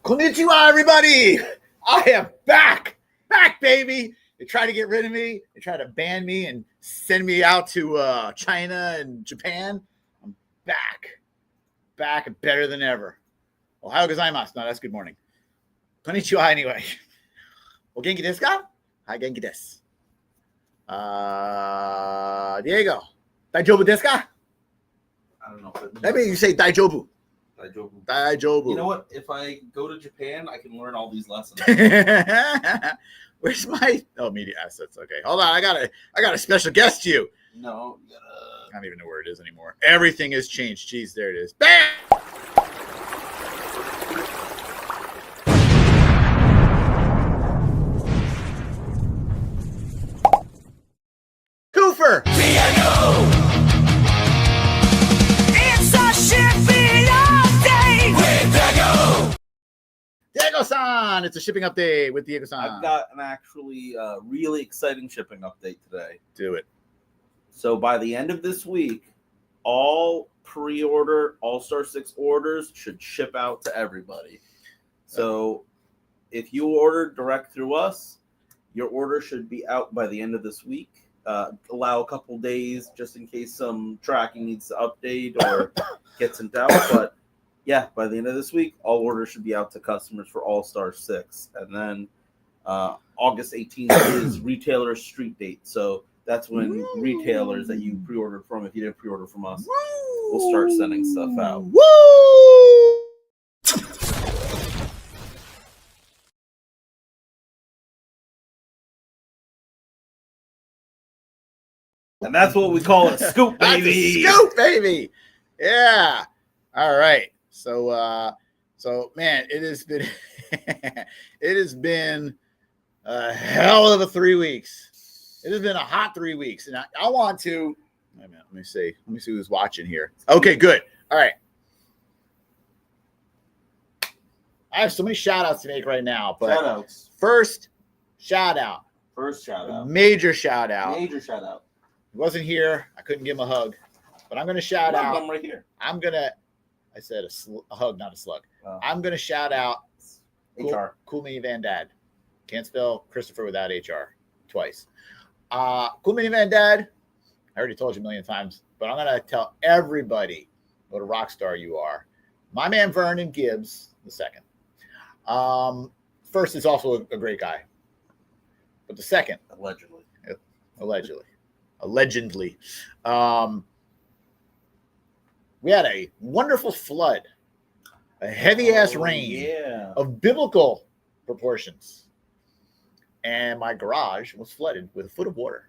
Konnichiwa, everybody. I am back, baby. They try to get rid of me. They try to ban me and send me out to China and Japan. I'm back and better than ever. Ohayou gozaimasu. No, that's good morning. Konnichiwa, anyway. O genki desu ka? Hai, genki desu. Diego, daijoubu desu ka? I don't know. That means you say daijoubu. Daijoubu. You know what? If I go to Japan, I can learn all these lessons. Where's my media assets? Okay, hold on. I got a special guest to you. No, you gotta. I don't even know where it is anymore. Everything has changed. Jeez, there it is. Bam! Cooper! Piano! It's a shipping update with Diego! Diego-san! It's a shipping update with Diego-san. I've got an actually really exciting shipping update today. Do it. So by the end of this week, all pre-order All-Star 6 orders should ship out to everybody. So if you order direct through us, your order should be out by the end of this week. Allow a couple days just in case some tracking needs to update or get sent out. But yeah, by the end of this week, all orders should be out to customers for All-Star 6. And then August 18th is retailer street date. So that's when retailers that you pre-ordered from, if you didn't pre-order from us, we'll start sending stuff out. Woo! And that's what we call a scoop, baby. That's a scoop, baby. Yeah. All right. So man, it has been a hell of a 3 weeks. It has been a hot 3 weeks, and I want to. Wait a minute, let me see who's watching here. Okay, good. All right. I have so many shout outs to make right now, but first shout out. Major shout out. Major shout out. He wasn't here. I couldn't give him a hug, but I'm going to shout out. I'm right here. I said a hug, not a slug. Oh. I'm going to shout out HR. Cool Mini Van Dad. Can't spell Christopher without HR twice. Cool Mini Van Dad. I already told you a million times, but I'm going to tell everybody what a rock star you are. My man Vernon Gibbs, the second. First is also a great guy, but the second, allegedly. We had a wonderful flood, a heavy-ass rain of biblical proportions. And my garage was flooded with a foot of water.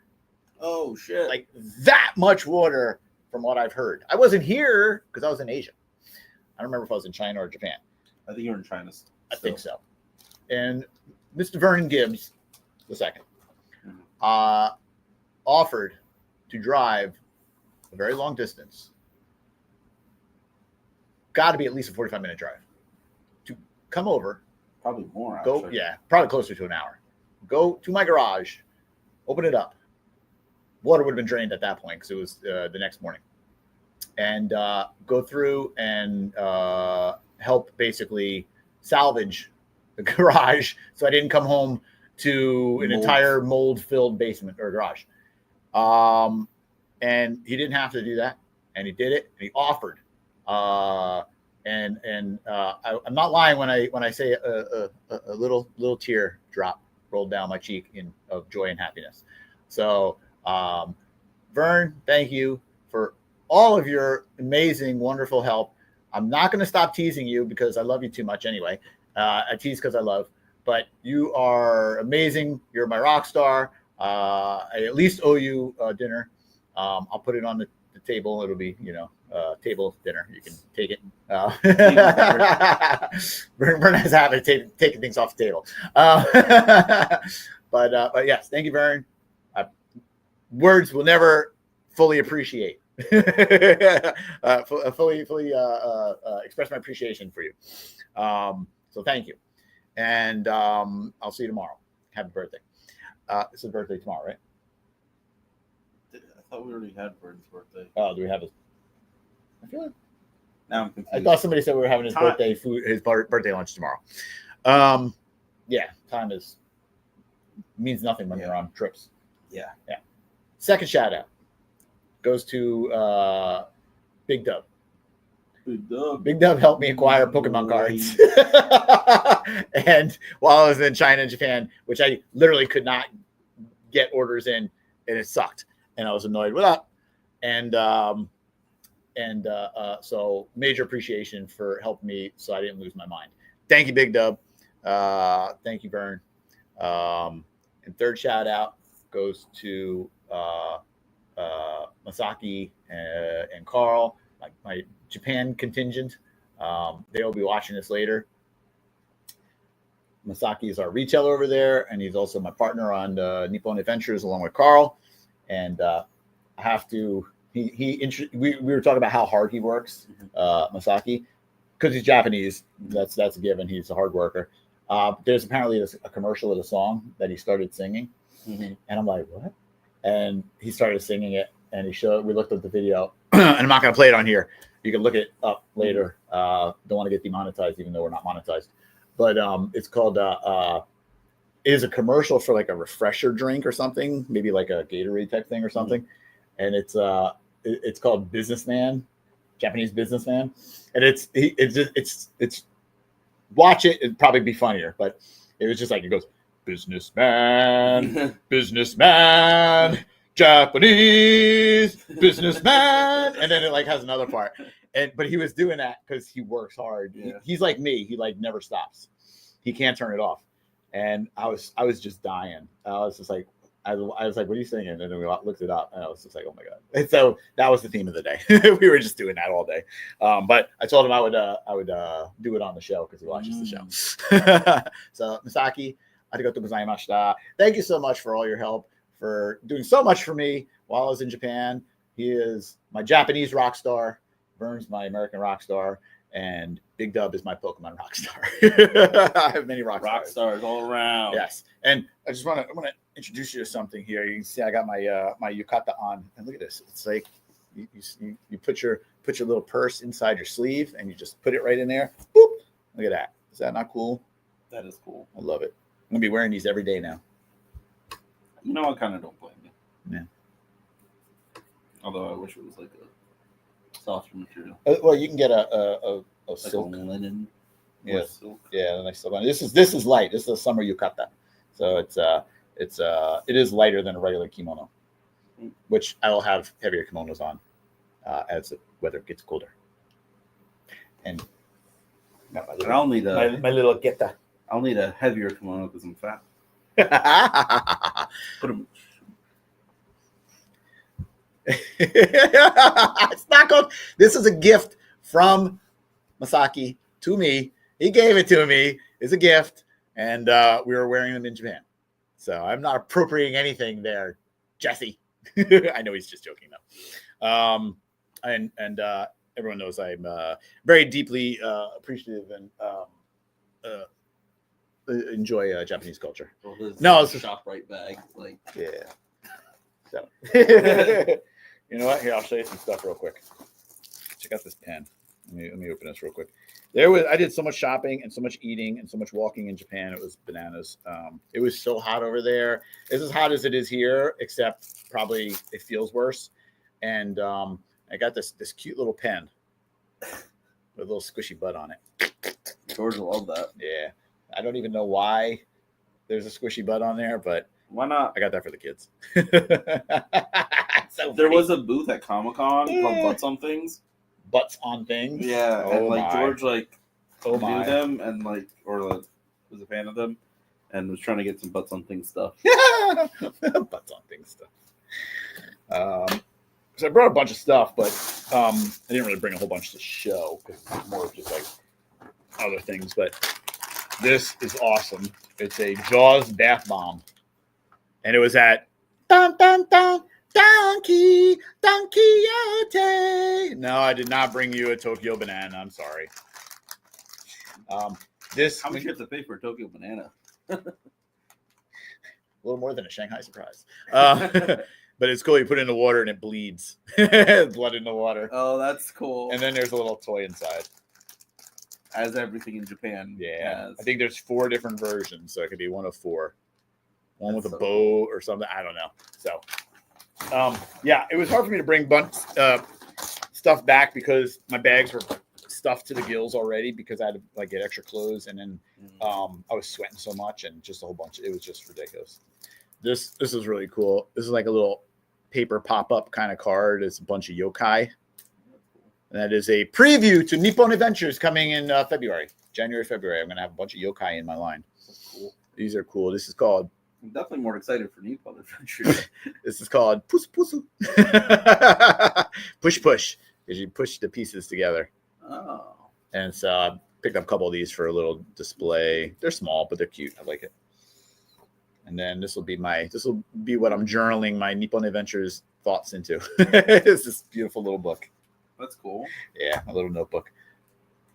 Oh, shit. Like that much water from what I've heard. I wasn't here because I was in Asia. I don't remember if I was in China or Japan. I think you were in China still. I think so. And Mr. Vernon Gibbs, the second, offered to drive a very long distance. Got to be at least a 45-minute drive to come over. Probably more. Actually. Probably closer to an hour. Go to my garage, open it up. Water would have been drained at that point because it was the next morning. And go through and help basically salvage the garage so I didn't come home to an entire mold-filled basement or garage. And he didn't have to do that, and he did it. And he offered, I'm not lying when I say a little tear drop rolled down my cheek of joy and happiness. So, Vern, thank you for all of your amazing, wonderful help. I'm not going to stop teasing you because I love you too much anyway. I tease because I love, but you are amazing. You're my rock star. I at least owe you dinner. I'll put it on the table. It'll be, table dinner. You can take it. Vern has a habit of taking things off the table. But yes, thank you, Vern. Words will never fully appreciate. Fully express my appreciation for you. So thank you. And I'll see you tomorrow. Happy birthday. It's his birthday tomorrow, right? I thought we already had Vern's birthday. Oh, do we have I feel like Now I'm confused. I thought somebody said we were having his Time- birthday food, birthday lunch tomorrow. Yeah, time means nothing when you're on trips. Yeah. Second shout out goes to Big Dub. Big Dub helped me acquire Pokemon cards. And while I was in China and Japan, which I literally could not get orders in, and it sucked. And I was annoyed with that. So major appreciation for helping me so I didn't lose my mind. Thank you, Big Dub. Thank you, Vern. And third shout out goes to Masaki and Carl, my Japan contingent. They'll be watching this later. Masaki is our retailer over there, and he's also my partner on Nippon Adventures along with Carl. And I have to. We were talking about how hard he works, Masaki, because he's Japanese. That's a given. He's a hard worker. There's apparently a commercial with a song that he started singing, and I'm like, what? And he started singing it, and we looked at the video, and I'm not going to play it on here. You can look it up later. Don't want to get demonetized, even though we're not monetized. But it's called. It is a commercial for like a refresher drink or something, maybe like a Gatorade type thing or something, and it's called Businessman, Japanese Businessman, and it's watch it. It'd probably be funnier, but it was just like it goes businessman, businessman, Japanese businessman, and then it like has another part. But he was doing that because he works hard. Yeah. He's like me. He like never stops. He can't turn it off. And I was just dying. I was just like, I was like, what are you singing? And then we looked it up, and I was just like, oh my god. And so that was the theme of the day. We were just doing that all day. But I told him I would do it on the show because he watches the show. So Misaki, arigatou gozaimashita. Thank you so much for all your help, for doing so much for me while I was in Japan. He is my Japanese rock star. Vern's my American rock star. And Big Dub is my Pokemon rock star. I have many rock stars all around. Yes, and I want to introduce you to something here. You can see I got my my yukata on, and look at this. It's like you put your little purse inside your sleeve, and you just put it right in there. Boop! Look at that. Is that not cool? That is cool. I love it. I'm gonna be wearing these every day now. You know, I kind of don't blame you. Yeah. Although I wish it was like a softer material. Well, you can get a Like silk. a linen. Yeah. Silk. Yeah, a nice silk one. This is light. This is a summer yukata, so it is lighter than a regular kimono, which I will have heavier kimonos on as the weather gets colder. And got my I'll need a my little geta. I'll need a heavier kimono because I'm fat. Put them. It's not good. This is a gift from Masaki to me. He gave it to me. It's a gift, and we were wearing them in Japan. So I'm not appropriating anything there, Jesse. I know he's just joking though. And everyone knows I'm very deeply appreciative and enjoy Japanese culture. Well, this No, is it's a ShopRite bag. Like, yeah. So, you know what? Here, I'll show you some stuff real quick. Check out this pen. Let me open this real quick. I did so much shopping and so much eating and so much walking in Japan. It was bananas. It was so hot over there. It's as hot as it is here, except probably it feels worse. And I got this cute little pen with a little squishy butt on it. George will love that. Yeah. I don't even know why there's a squishy butt on there, but Why not? I got that for the kids. So There funny. was a booth at Comic-Con called Butts on Things. Butts on things. Yeah, and like my. George like Oh knew my. them and like was a fan of them and was trying to get some Butts on Things stuff. Butts on things stuff. So I brought a bunch of stuff, but I didn't really bring a whole bunch to show because it's more of just like other things. But this is awesome. It's a Jaws bath bomb, and it was at Don Quixote. No, I did not bring you a Tokyo banana. I'm sorry. This How much you have to pay for a Tokyo banana? a little more than a Shanghai surprise. But it's cool. You put it in the water and it bleeds. Blood in the water. Oh, that's cool. And then there's a little toy inside. As everything in Japan. Yeah. has. I think there's 4 different versions, so it could be one of 4. One That's with a so bow cool. or something. I don't know. So, yeah, it was hard for me to bring stuff back because my bags were stuffed to the gills already because I had to like get extra clothes, and then I was sweating so much and just a whole bunch. It was just ridiculous. This is really cool. This is like a little paper pop-up kind of card. It's a bunch of yokai. And that is a preview to Nippon Adventures coming in January, February. I'm going to have a bunch of yokai in my line. That's cool. These are cool. This is called I'm definitely more excited for Nippon Adventures. This is called Pusu Pusu. Push, because you push the pieces together. Oh. And so I picked up a couple of these for a little display. They're small, but they're cute. I like it. And then this will be what I'm journaling my Nippon Adventures thoughts into. It's this beautiful little book. That's cool. Yeah, a little notebook.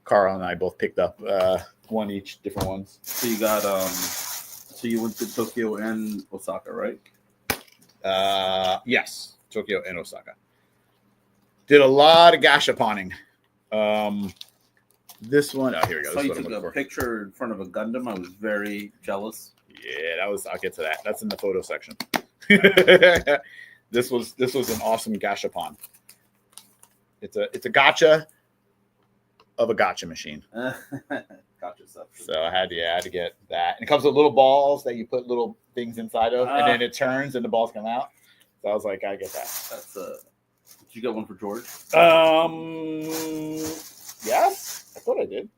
Carl and I both picked up one each, different ones. So you got so you went to Tokyo and Osaka, right? Yes, Tokyo and Osaka. Did a lot of gashaponing. This one, oh, here we go. So This you is what I'm took looking a for. picture in front of a Gundam. I was very jealous. Yeah, I'll get to that. That's in the photo section. This was an awesome gashapon. It's a gotcha of a gotcha machine. Gotcha stuff. So I had to get that. And it comes with little balls that you put little things inside of, and then it turns and the balls come out. So I was like, I get that. That's did you get one for George? Yes, I thought I did.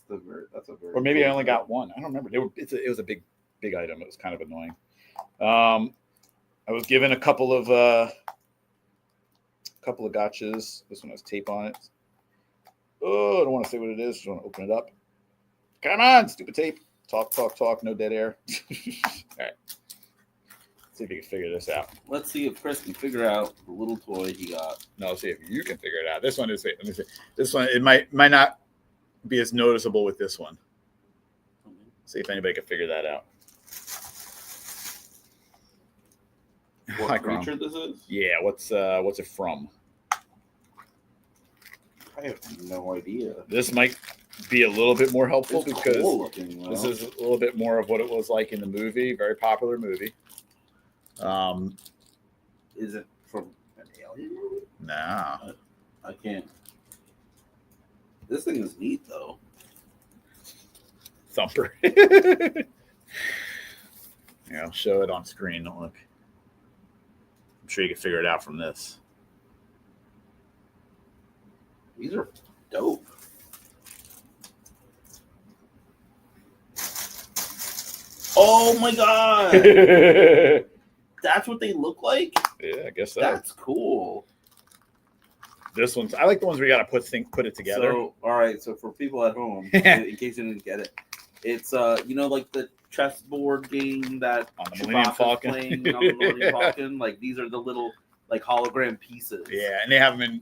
That's a very. Or maybe I cool only item. got one. I don't remember. It was a big item. It was kind of annoying. I was given a couple of gotchas. This one has tape on it. Oh, I don't want to say what it is. Just want to open it up. Come on, stupid tape. Talk. No dead air. All right. See if you can figure this out. Let's see if Chris can figure out the little toy he got. No, see if you can figure it out. This one is. Let me see. This one it might not be as noticeable with this one. See if anybody can figure that out. What Hi, creature Crom. this is? Yeah. What's it from? I have no idea. This might be a little bit more helpful It's because cool looking, though. this is a little bit more of what it was like in the movie. Very popular movie. Is it from an alien movie? No. I can't. This thing is neat though. Thumper. Yeah, I'll show it on screen. Don't look. I'm sure you can figure it out from this. These are dope. Oh my god! Yeah, That's what they look like? I guess so. That's cool. This one's. I like the ones where you got to put it together. So, all right. So for people at home, in case you didn't get it, it's like the chessboard game that On the Millennium Chewbacca's Falcon. playing on the Millennium Falcon. Like these are the little like hologram pieces. Yeah, and they have them in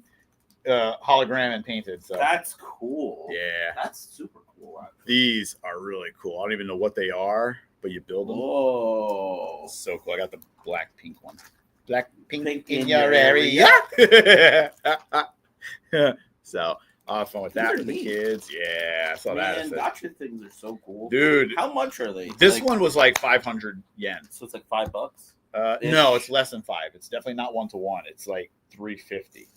hologram and painted. So That's cool. yeah, That's super cool. Actually. these are really cool. I don't even know what they are, but you build them. Whoa. So cool. I got the black pink one. Black pink Pink in in your your area. So I'll have fun with These that are with the neat. kids. Yeah, I saw that. I Man, said, gotcha things are so cool. dude, How much are they? this Like, one was like 500 yen. So it's like $5. No, it's less than 5. It's definitely not 1-to-1. It's like 350.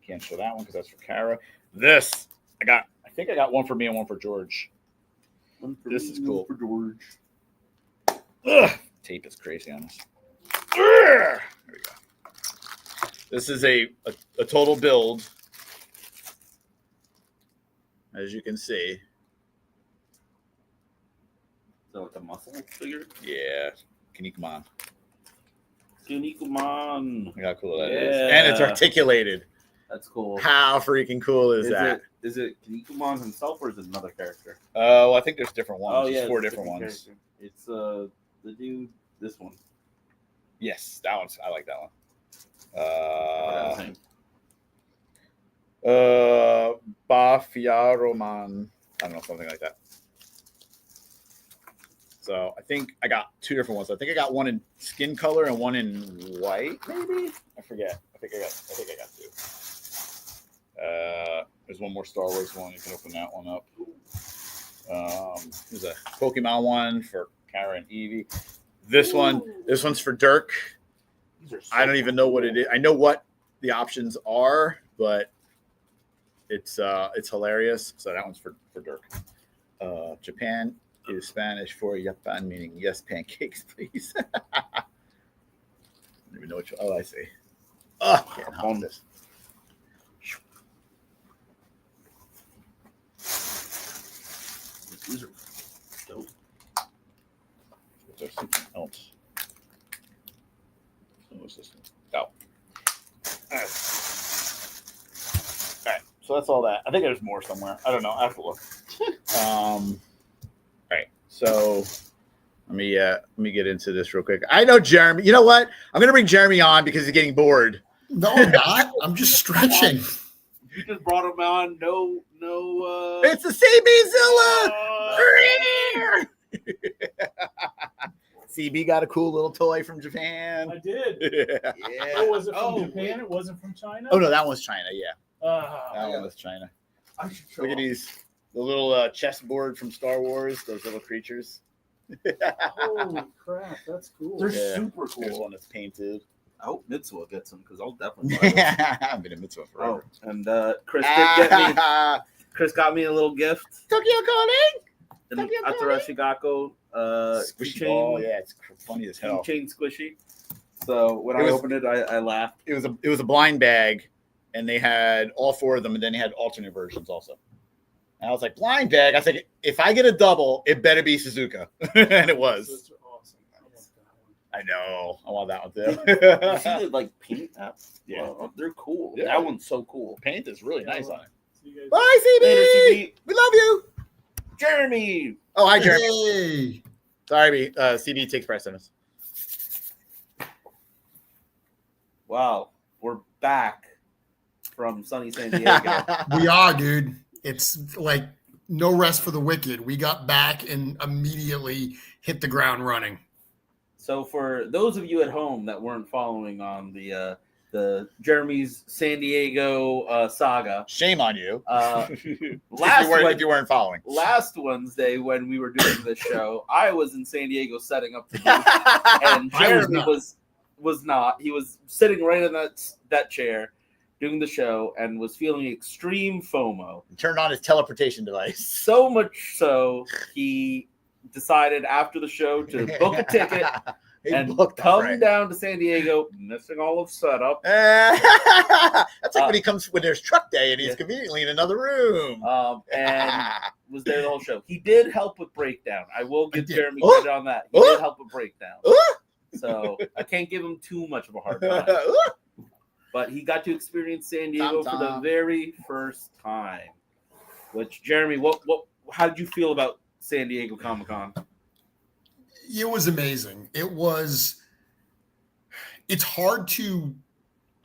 Can't show that one because that's for Kara. This I think I got one for me and one for George. One for This me, is one cool. for George. Ugh, tape is crazy on this. There we go. This is a total build, as you can see. So like a muscle figure. Yeah, Kinnikuman. Kinnikuman. Look how cool that is, and it's Yeah. articulated. That's cool. How freaking cool is that? Is it Kinnikuman himself or is it another character? I think there's different ones. There's it's 4 a different ones. character. It's the dude. This one. Yes, that one's. I like that one. Bafiaroman. I don't know, something like that. So I think I got 2 different ones. I think I got one in skin color and one in white, maybe. I forget. I think I got 2. There's one more Star Wars one. You can open that one up. There's a Pokemon one for Kara and Eevee. This one's for Dirk. These are so I don't even know what it is. I know what the options are, but it's hilarious. So that one's for Dirk. Japan is Spanish for Japan, meaning yes, pancakes, please. I don't even know what I see. Oh, can't hold this. These are dope. There's something else. What's this? Oh. All right. So that's all that. I think there's more somewhere. I don't know. I have to look. All right. So let me get into this real quick. I know Jeremy. You know what? I'm gonna bring Jeremy on because he's getting bored. No, I'm not. I'm just stretching. You just brought him on. No. It's the CB Zilla. CB got a cool little toy from Japan. I did. Yeah. Oh, was it from Japan? It wasn't from China? Oh no, that one's China. Yeah, that Uh, one was China. I should show Look at off. these, the little chessboard from Star Wars. Those little creatures. holy crap, that's cool. They're Yeah. super Here's cool. one that's painted. I hope Mitsuo gets them because I'll definitely buy them. I haven't been in Mitsuo Oh, forever. and Chris did get me. Chris got me a little gift Tokyo Calling. an Tokyo Atarashigako Squishy ball. Yeah, it's funny as hell. keychain squishy. So when It I was- opened it, I laughed. It was a blind bag, and they had all 4 of them, and then they had alternate versions also. And I was like, blind bag. I was like, if I get a double, it better be Suzuka, and it was. Those are awesome. I want that one. I know. I want that one You see too. the like paint apps? Yeah. Well, they're cool. Yeah. That one's so cool. Paint is really nice on it. See you guys. Bye, CB. Later, CB. We love you. Jeremy. Oh, hi, Jeremy. Hey. Sorry, CB takes precedence. Wow, we're back from sunny San Diego. We are, dude. It's like no rest for the wicked. We got back and immediately hit the ground running. So for those of you at home that weren't following on the Jeremy's San Diego saga, Shame on you. Last if you weren't following. last Wednesday when we were doing this show, I was in San Diego setting up the booth, and I was Jeremy not. was not. He was sitting right in that chair doing the show and was feeling extreme FOMO. Turned on his teleportation device. So much so he decided after the show to book a ticket He and booked come right. down to San Diego, missing all of setup. That's like when he comes when there's truck day and he's Yeah. conveniently in another room. And was there the whole show. He did help with breakdown. I will give did. Jeremy Oh! credit on that. He Oh! did help with breakdown. So I can't give him too much of a hard time. But he got to experience San Diego for the Tom. very first time. Which Jeremy, how did you feel about San Diego Comic-Con? It was amazing. It's hard to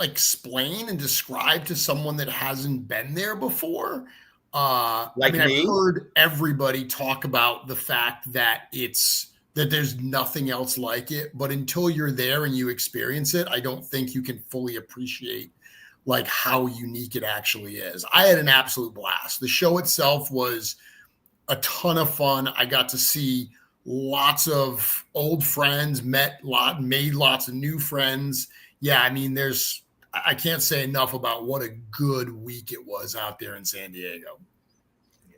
explain and describe to someone that hasn't been there before. Like me? I've heard everybody talk about the fact that there's nothing else like it, but until you're there and you experience it, I don't think you can fully appreciate like how unique it actually is. I had an absolute blast. The show itself was a ton of fun. I got to see lots of old friends, made lots of new friends. Yeah, I mean, I can't say enough about what a good week it was out there in San Diego.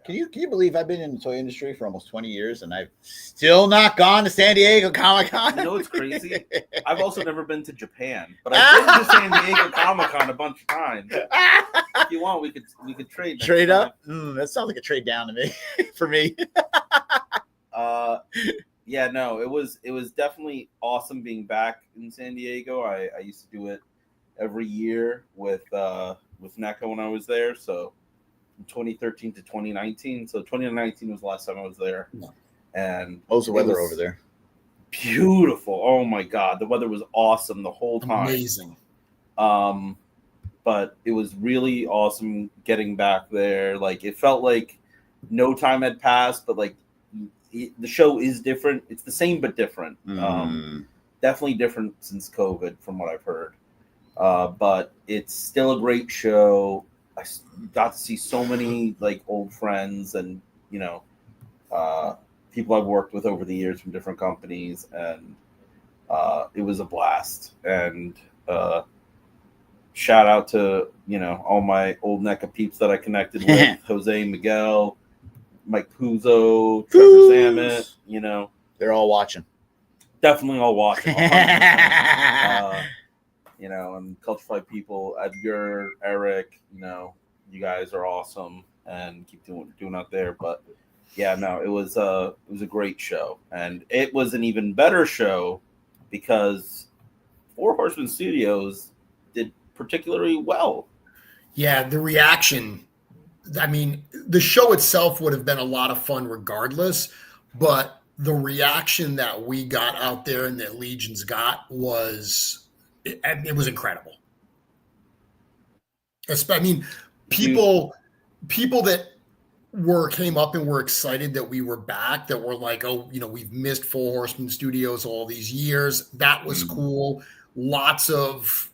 Can you believe I've been in the toy industry for almost 20 years and I've still not gone to San Diego Comic-Con? You know what's crazy? I've also never been to Japan, but I've been to San Diego Comic-Con a bunch of times. If you want, we could trade. next Trade time. up? That sounds like a trade down to me. For me. Yeah, no, it was definitely awesome being back in San Diego. I used to do it every year with NECA when I was there. So from 2013 to 2019. So 2019 was the last time I was there. And How's the it weather was over there? beautiful. Oh my God. The weather was awesome the whole time. Amazing. But it was really awesome getting back there. Like it felt like no time had passed, but like the show is different. It's the same but different. Definitely different since COVID, from what I've heard. But it's still a great show. I got to see so many like old friends and people I've worked with over the years from different companies, and it was a blast. And shout out to all my old NECA peeps that I connected with: Jose, Miguel, Mike Puzo, Trevor Zammit. They're all watching. Definitely all watching. 100%. And Culture Fight people, Edgar, Eric, you guys are awesome and keep doing what you're doing out there. But yeah, no, it was a great show, and it was an even better show because Four Horsemen Studios did particularly well. Yeah, the reaction. I mean, the show itself would have been a lot of fun regardless, but the reaction that we got out there and that Legions got was it was incredible. I mean, people that came up and were excited that we were back, that were like, oh, we've missed Four Horsemen Studios all these years. That was cool. Lots of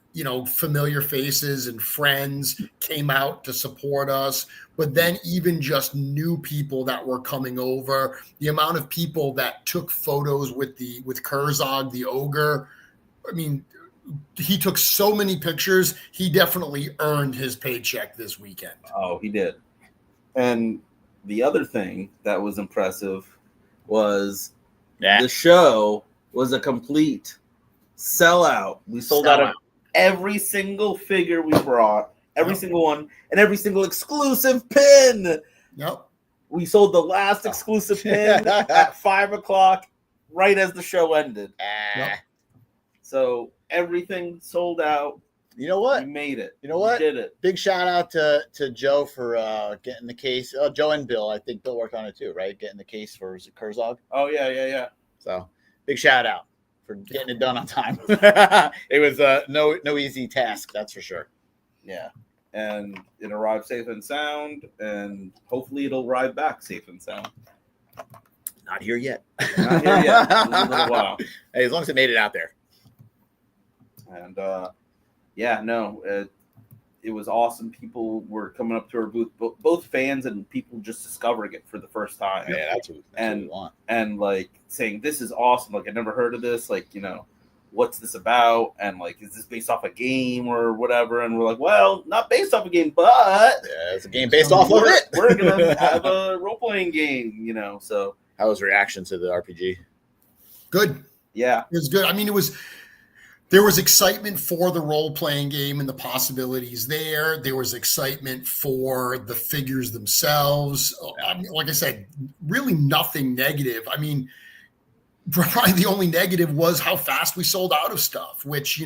familiar faces and friends came out to support us. But then even just new people that were coming over, the amount of people that took photos with Kurzog, the ogre. I mean, he took so many pictures. He definitely earned his paycheck this weekend. Oh, he did. And the other thing that was impressive was the show was a complete sellout. We sold out of every single figure we brought, every single one, and every single exclusive pin. Yep. We sold the last exclusive pin at 5:00, right as the show ended. Yep. So everything sold out. You know what? We made it. You know what? We did it. Big shout out to Joe for getting the case. Oh, Joe and Bill. I think Bill worked on it too, right? Getting the case for Kurzog. Oh, yeah. So big shout out for getting it done on time. It was no easy task, that's for sure. Yeah. And it arrived safe and sound, and hopefully it'll arrive back safe and sound. Not here yet. Not here yet. It's a little while. Hey, as long as it made it out there. And it was awesome. People were coming up to our booth, both fans and people just discovering it for the first time. Yeah, that's what we want. And like saying, this is awesome. Like, I never heard of this. Like, what's this about? And like, is this based off a game or whatever? And we're like, well, not based off a game, but yeah, it's a game based off of it. We're gonna have a role playing game, So how was reaction to the RPG? Good. Yeah, it was good. I mean, there was excitement for the role-playing game and the possibilities there. There was excitement for the figures themselves. I mean, like I said, really nothing negative. I mean, probably the only negative was how fast we sold out of stuff, which,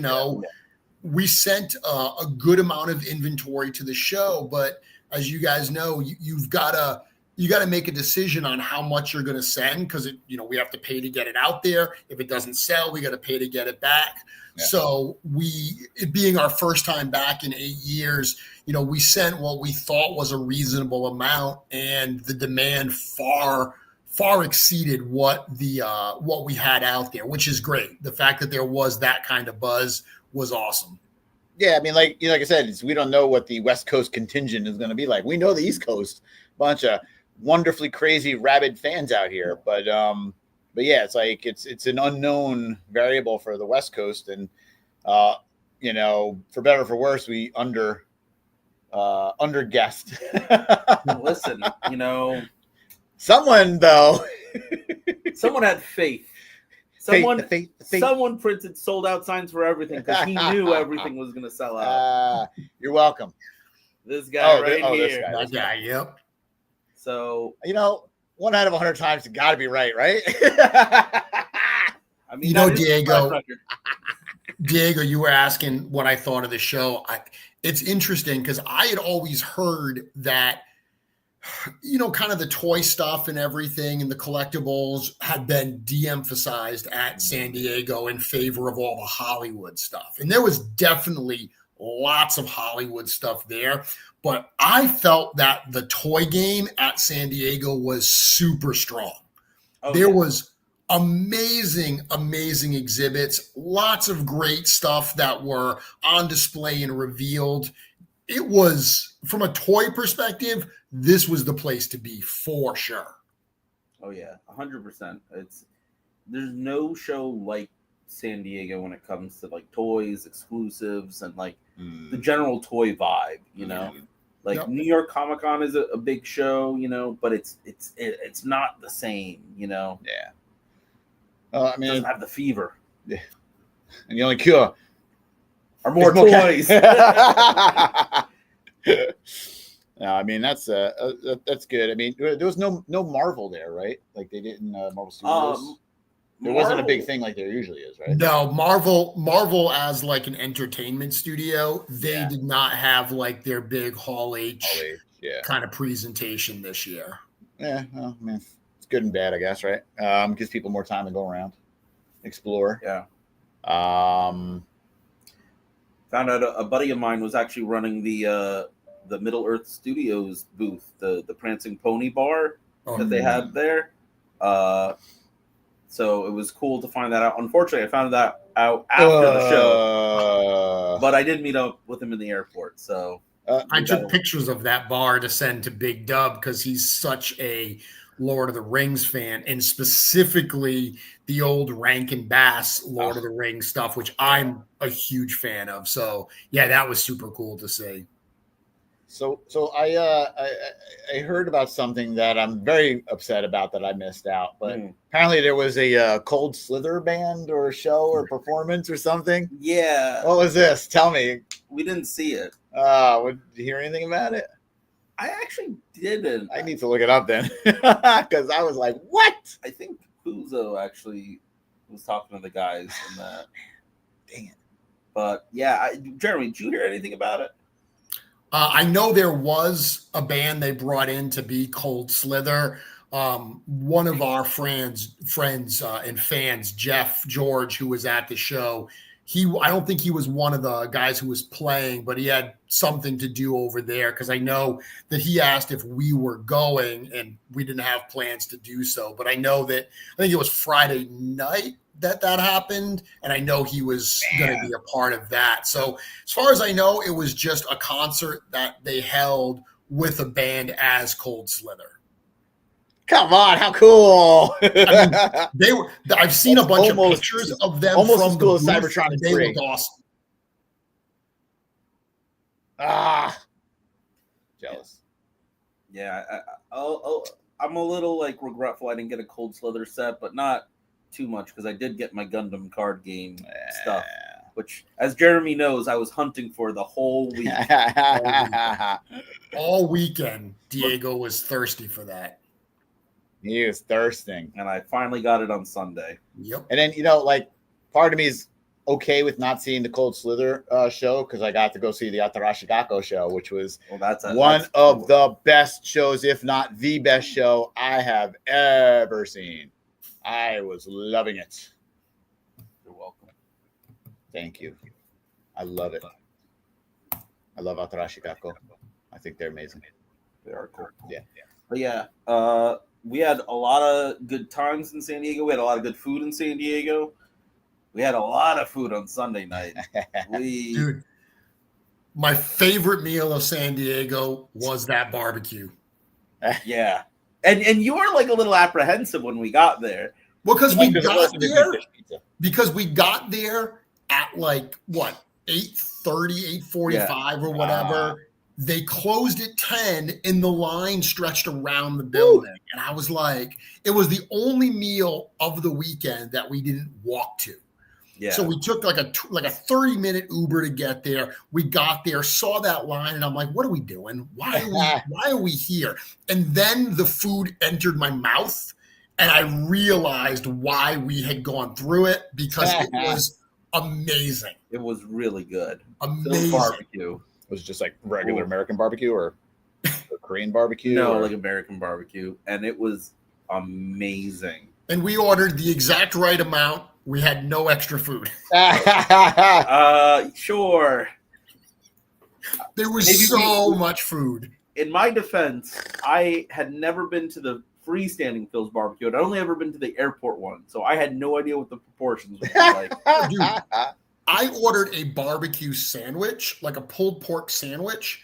we sent a good amount of inventory to the show. But as you guys know, you've got to make a decision on how much you're going to send, because we have to pay to get it out there. If it doesn't sell, we got to pay to get it back. Yeah. So it being our first time back in 8 years, we sent what we thought was a reasonable amount, and the demand far exceeded what we had out there, which is great. The fact that there was that kind of buzz was awesome. Yeah, I mean, like I said, we don't know what the West Coast contingent is going to be like. We know the East Coast, bunch of wonderfully crazy rabid fans out here, but yeah, it's like it's an unknown variable for the West Coast, and for better or for worse, we under guessed. Listen, someone had faith. Someone faith. Someone printed sold out signs for everything because he knew everything was going to sell out. You're welcome. This guy here. This guy, yep. So 1 out of 100 times, you got to be right? I mean, Diego, you were asking what I thought of the show. It's interesting because I had always heard that, kind of the toy stuff and everything and the collectibles had been de-emphasized at San Diego in favor of all the Hollywood stuff. And there was definitely lots of Hollywood stuff there. But I felt that the toy game at San Diego was super strong. There was amazing exhibits, lots of great stuff that were on display and revealed. It was, from a toy perspective, this was the place to be for sure. Oh yeah, 100%. There's no show like San Diego when it comes to like toys, exclusives, and like the general toy vibe. You know, like Yep. New York Comic Con is a big show. You know, but it's not the same. You know, Yeah. it doesn't have the fever and the only cure or more is more toys. No, I mean that's good. I mean, there was no Marvel there, right? Like they didn't Marvel Studios. There wasn't a big thing like there usually is, right? No, Marvel as like an entertainment studio, they did not have like their big Hall H kind of presentation this year. Yeah, well, I mean, it's good and bad, I guess, right? Gives people more time to go around, explore. Yeah. Um, Found out a buddy of mine was actually running the Middle Earth Studios booth, the Prancing Pony bar that they had there. So it was cool to find that out. Unfortunately, I found that out after the show, but I did meet up with him in the airport. So I took pictures of that bar to send to Big Dub because he's such a Lord of the Rings fan, and specifically the old Rankin Bass Lord of the Rings stuff, which I'm a huge fan of. So yeah, that was super cool to see. So I heard about something that I'm very upset about that I missed out. But apparently there was a Cold Slither band or show or performance or something. Yeah. What was this? Tell me. We didn't see it. Did you hear anything about it? I actually didn't. I need to look it up then, because I was like, "What?" I think Puzo actually was talking to the guys in that. Dang it! But yeah, Jeremy, did you hear anything about it? I know there was a band they brought in to be Cold Slither. One of our friends and fans, Jeff George, who was at the show, I don't think he was one of the guys who was playing, but he had something to do over there because I know that he asked if we were going and we didn't have plans to do so. But I know that I think it was Friday night that happened, and I know he was going to be a part of that. So as far as I know, it was just a concert that they held with a band as Cold Slither. Come on, how cool! I mean, I've seen a bunch of pictures of them almost from as cool as the booth, Cybertron and they 3. looked awesome. Jealous. Yeah, I'm a little like regretful I didn't get a Cold Slither set, but not too much because I did get my Gundam card game stuff, which, as Jeremy knows, I was hunting for the whole week. All weekend, Diego was thirsty for that. He was thirsting, and I finally got it on Sunday. Yep. And then like part of me is okay with not seeing the Cold Slither show because I got to go see the Atarashi Gakko show, which was one of the best shows, if not the best show I have ever seen. I was loving it. You're welcome. Thank you. I love it. I love Atarashi Gakko. I think they're amazing. They are cool. Yeah. But yeah, we had a lot of good times in San Diego. We had a lot of good food in San Diego. We had a lot of food on Sunday night. Dude, my favorite meal of San Diego was that barbecue. Yeah. And you were like a little apprehensive when we got there. Well, because we got there at like what, 8:30, 8:45 or whatever. They closed at 10 and the line stretched around the building. And I was like, it was the only meal of the weekend that we didn't walk to. Yeah. So we took like a 30-minute Uber to get there. We got there, saw that line, and I'm like, what are we doing? Why are we here? And then the food entered my mouth, and I realized why we had gone through it because it was amazing. It was really good. Amazing. Barbecue. Was it just like regular American barbecue or Korean barbecue? No, like American barbecue. And it was amazing. And we ordered the exact right amount. We had no extra food. Sure. There was so much food. In my defense, I had never been to the freestanding Phil's barbecue. I'd only ever been to the airport one, so I had no idea what the proportions were like. Dude, I ordered a barbecue sandwich, like a pulled pork sandwich.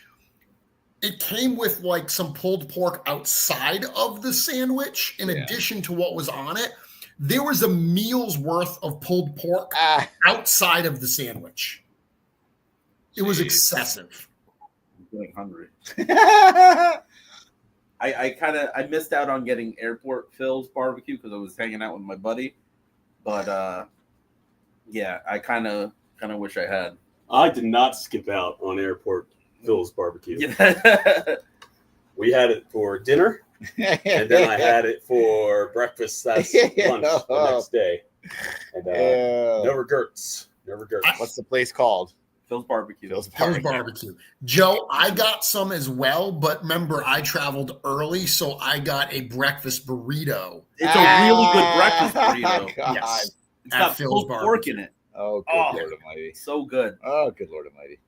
It came with like some pulled pork outside of the sandwich, in addition to what was on it. There was a meal's worth of pulled pork outside of the sandwich. It was excessive. I'm getting hungry. I missed out on getting airport Phil's barbecue because I was hanging out with my buddy, but yeah, I kind of wish I had. I did not skip out on airport Phil's barbecue. Yeah. We had it for dinner, and then I had it for breakfast / lunch the next day. And no regrets. No regrets. What's the place called? Phil's barbecue. Phil's Phil's barbecue. Joe, I got some as well, but remember, I traveled early, so I got a breakfast burrito. It's a really good breakfast burrito. God. Yes. It's At got Phil's pulled pork barbecue. in it. Oh, good Oh. Lord Almighty. So good. Oh, good Lord Almighty.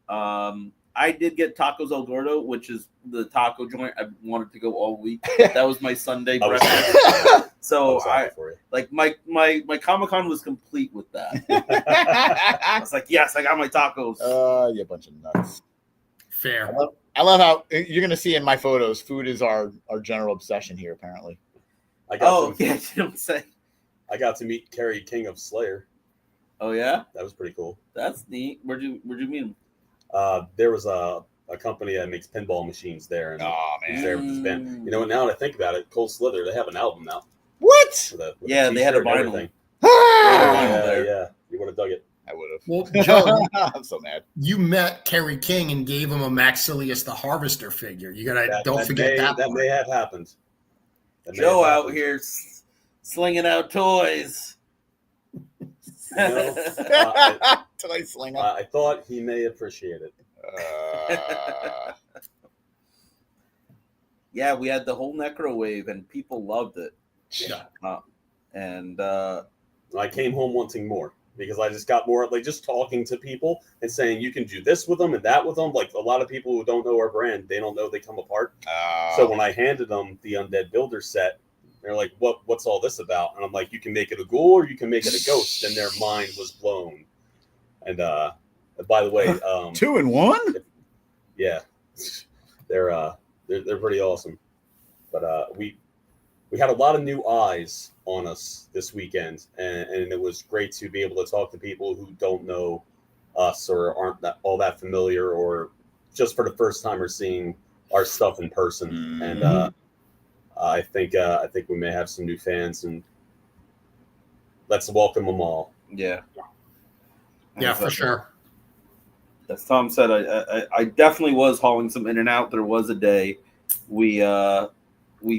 I did get Tacos El Gordo, which is the taco joint I wanted to go all week. That was my Sunday I was breakfast. I So was happy for you. like my Comic-Con was complete with that. I was like, yes, I got my tacos. You bunch of nuts. Fair. I love how you're going to see in my photos, food is our general obsession here, apparently. I got to, yeah, you don't say. I got to meet Kerry King of Slayer. Oh yeah, That was pretty cool. that's neat. Where'd you meet him? There was a company that makes pinball machines there, and Oh, he was man. there with his band. You know, now that I think about it, Cold Slither, they have an album now. What? With Yeah, they had a t-shirt and vinyl. everything. Ah! Yeah. You would have dug it. I would have. Well, Joe, I'm so mad. you met Kerry King and gave him a Maxilius the Harvester figure. You gotta don't that forget may, that. That part. may have happened. That may Joe have out happened. here slinging out toys. know, Toy slinger. I thought he may appreciate it. Yeah, we had the whole Necro wave, and people loved it. Yeah. And I came home wanting more because I just got more, like just talking to people and saying you can do this with them and that with them. Like a lot of people who don't know our brand, they don't know they come apart. So when I handed them the Undead Builder set, they're like, what's all this about? And I'm like, you can make it a ghoul or you can make it a ghost. And their mind was blown. And by the way, 2 in 1? yeah, they're pretty awesome. But we had a lot of new eyes on us this weekend, and it was great to be able to talk to people who don't know us or aren't all that familiar, or just for the first time are seeing our stuff in person. Mm-hmm. And I think we may have some new fans, and let's welcome them all. yeah, Yeah, for sure. As Tom said, I definitely was hauling some in and out. There was a day we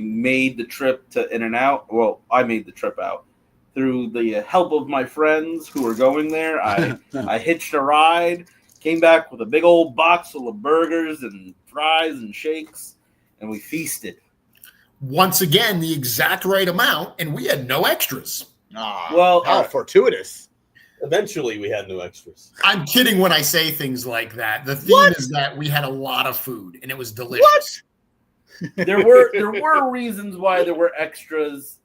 made the trip to In and Out. Well, I made the trip out through the help of my friends who were going there. I hitched a ride, came back with a big old box full of burgers and fries and shakes, and we feasted. Once again, the exact right amount, and we had no extras. Well, how fortuitous. Eventually, we had no extras. I'm kidding when I say things like that. The theme is that we had a lot of food, and it was delicious. there were reasons why there were extras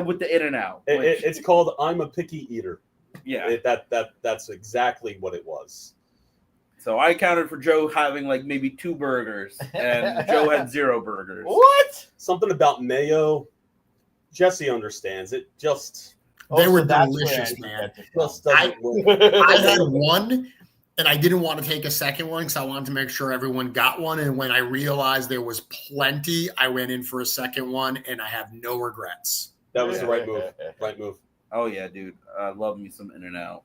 with the In and Out. It's called I'm a picky eater. Yeah. That's exactly what it was. So I counted for Joe having like maybe 2 burgers, and Joe had 0 burgers. What? Something about mayo. Jesse understands it. Just They were that's delicious, where I man. get that from. just doesn't work. I had one, and I didn't want to take a second one because I wanted to make sure everyone got one. And when I realized there was plenty, I went in for a second one, and I have no regrets. That was the right move. Right move. Oh yeah, dude, I love me some In and Out.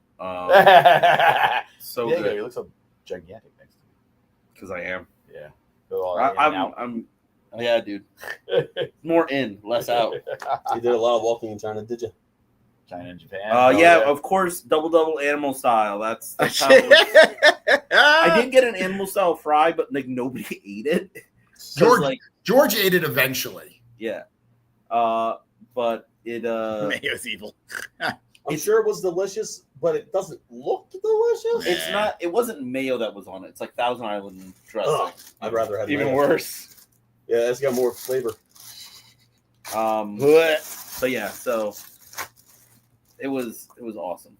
So Yeah, good you look so gigantic next to because I am. me. Yeah. Go all in and out. I'm. Yeah, dude. More in, less out. You did a lot of walking in China, did you? China and Japan. Yeah, of course, double animal style. That's how it was. I did get an animal style fry, but like nobody ate it. 'Cause, George, like, George ate it eventually. yeah. But it Mayo's evil. I'm sure it was delicious, but it doesn't look delicious. it's not. It wasn't mayo that was on it. It's like Thousand Island dressing. Ugh, I'd rather have Even mayo. worse. Yeah, it's got more flavor. But yeah, so it was awesome.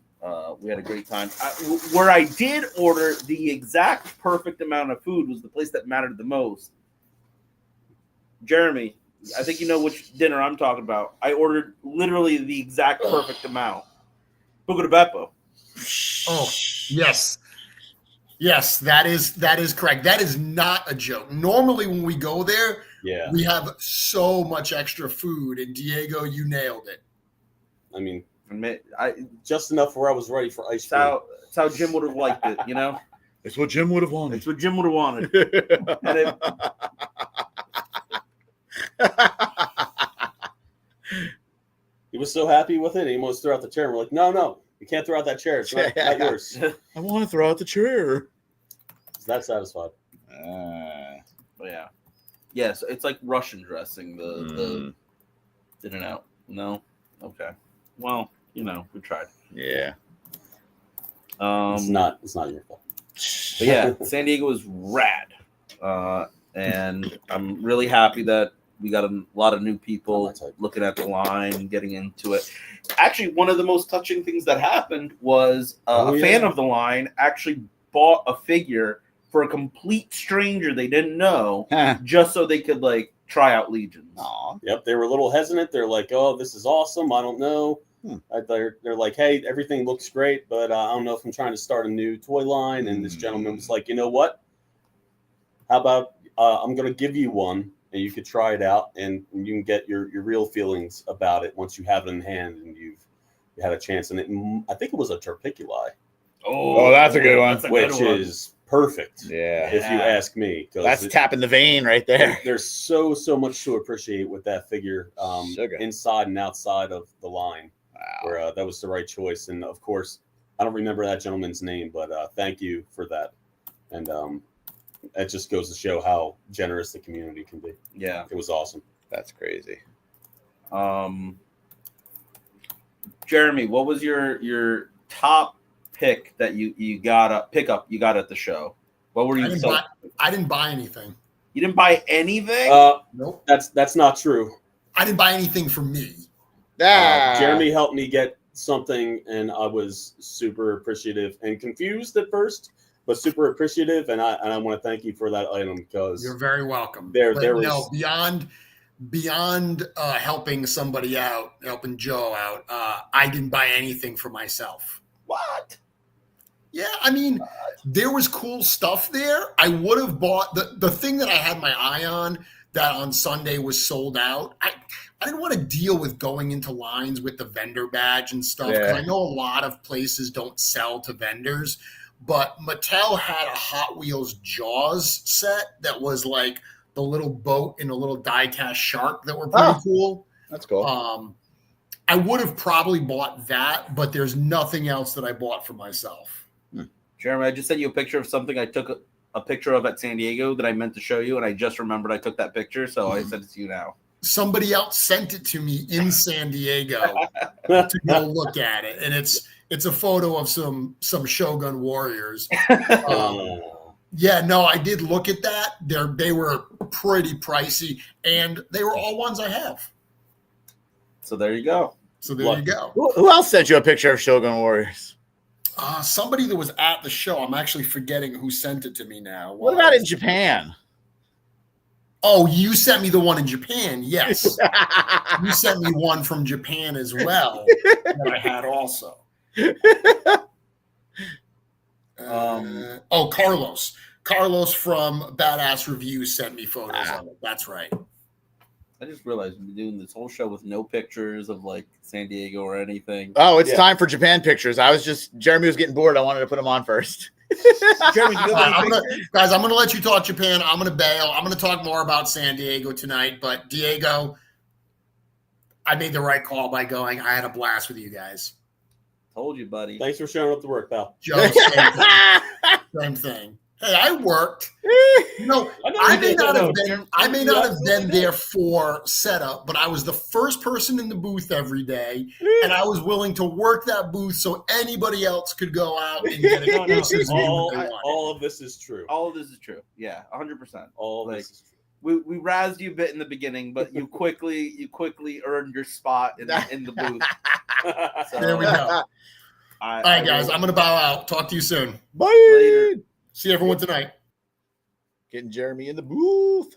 We had a great time. Where I did order the exact perfect amount of food was the place that mattered the most. Jeremy, I think you know which dinner I'm talking about. I ordered literally the exact perfect amount. Buco de Beppo. Oh, yes. Yes, that is correct. That is not a joke. Normally when we go there, Yeah. we have so much extra food, and Diego, you nailed it. I mean, I, just enough where I was ready for ice it's cream. it's how Jim would have liked it, you know? It's what Jim would have wanted. It's what Jim would have wanted. And it, He was so happy with it, he almost threw out the chair. And we're like, no, you can't throw out that chair. It's not yours. I want to throw out the chair. He's that satisfied. yeah. Yeah, so it's like Russian dressing, the in and out. No? Okay. Well, you know, we tried. Yeah. It's not your fault. But yeah, San Diego was rad. And I'm really happy that we got a lot of new people looking at the line and getting into it. Actually, one of the most touching things that happened was a fan of the line actually bought a figure for a complete stranger they didn't know just so they could like try out Legions. Aw. Yep, they were a little hesitant. They're like, "Oh, this is awesome. I don't know." They're like, "Hey, everything looks great, but I don't know if I'm trying to start a new toy line." And this gentleman was like, "You know what? How about I'm going to give you one, and you could try it out, and you can get your real feelings about it once you have it in hand and you've had a chance." And I think it was a Torpiculi, Oh, that's a good one. That's a which good one. is perfect, Yeah. if you ask me. 'cause That's tapping the vein right there. There's so much to appreciate with that figure, Sugar. inside and outside of the line. Wow. Where that was the right choice, and of course, I don't remember that gentleman's name, but thank you for that, and it just goes to show how generous the community can be. Yeah. It was awesome. That's crazy. Jeremy, what was your top pick that you got at the show? What were you? I didn't buy anything. You didn't buy anything? Nope. That's not true. I didn't buy anything for me. Jeremy helped me get something, and I was super appreciative and confused at first, but super appreciative, and I want to thank you for that item because You're very welcome. There But was no, beyond helping somebody out, helping Joe out. I didn't buy anything for myself. What? Yeah, I mean, there was cool stuff there. I would have bought the thing that I had my eye on that on Sunday was sold out. I didn't want to deal with going into lines with the vendor badge and stuff. 'Cause I know a lot of places don't sell to vendors, but Mattel had a Hot Wheels Jaws set that was like the little boat and a little die-cast shark that were pretty cool. That's cool. I would have probably bought that, but there's nothing else that I bought for myself. Jeremy, I just sent you a picture of something I took a picture of at San Diego that I meant to show you, and I just remembered I took that picture, so I sent it to you now. Somebody else sent it to me in San Diego to go look at it, and it's a photo of some Shogun warriors. Yeah, no, I did look at that. They were pretty pricey, and they were all ones I have. So there you go. So there you go. Who else sent you a picture of Shogun Warriors? Somebody that was at the show. I'm actually forgetting who sent it to me now. What about in Japan? Oh, you sent me the one in Japan. Yes. You sent me one from Japan as well that I had also. Carlos. Carlos from Badass Reviews sent me photos of it. That's right. I just realized we're doing this whole show with no pictures of like San Diego or anything. Oh, it's time for Japan pictures. Jeremy was getting bored. I wanted to put them on first. Jeremy, do you have any I'm going to let you talk Japan. I'm going to bail. I'm going to talk more about San Diego tonight. But Diego, I made the right call by going. I had a blast with you guys. Told you, buddy. Thanks for showing up to work, pal. Joe, same thing. Hey, I worked. I may not have been there for setup, but I was the first person in the booth every day, and I was willing to work that booth so anybody else could go out and get it. All of this is true. All of this is true. Yeah, 100%. All this is true. We razzed you a bit in the beginning, but you quickly earned your spot in the booth. So, There we go. All All right, guys, I'm going to bow out. Talk to you soon. Bye. Later. See everyone tonight. Getting Jeremy in the booth.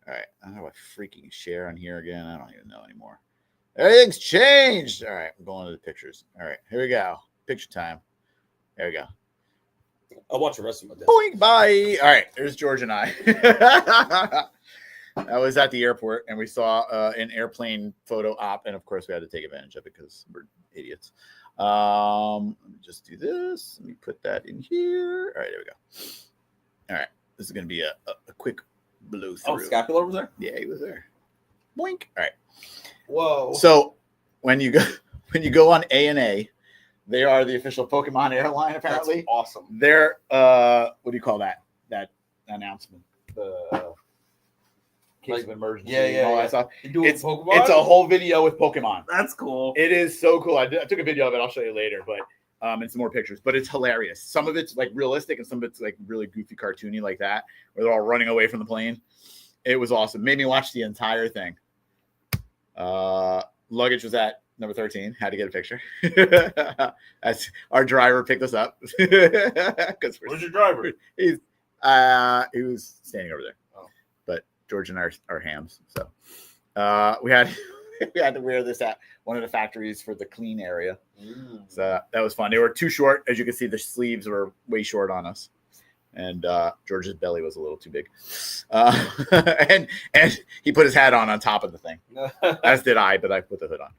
All right. I don't have a freaking share on here again. I don't even know anymore. Everything's changed. All right. I'm going to the pictures. All right. Here we go. Picture time. There we go. I'll watch the rest of my day. Boing, bye. All right. There's George and I. I was at the airport and we saw an airplane photo op. And of course, we had to take advantage of it because we're idiots. Let me just do this. Let me put that in here. All right. There we go. All right. This is going to be a quick blow through. Oh, Scapula was there? Yeah, he was there. Boink. All right. Whoa. So when you go on ANA, they are the official Pokemon airline. Apparently, That's awesome. they're what do you call that announcement? The case of emergency. Yeah, and all yeah. that stuff. You doing It's Pokemon? it's a whole video with Pokemon. That's cool. It is so cool. I took a video of it. I'll show you later, but and some more pictures. But it's hilarious. Some of it's like realistic, and some of it's like really goofy, cartoony, like that, where they're all running away from the plane. It was awesome. Made me watch the entire thing. Luggage was at number 13. Had to get a picture. As our driver picked us up. Where's your driver? He was standing over there. Oh. But George and I are hams. So we had to wear this at one of the factories for the clean area. So that was fun. They were too short. As you can see, the sleeves were way short on us. And George's belly was a little too big. And he put his hat on top of the thing. As did I, but I put the hood on.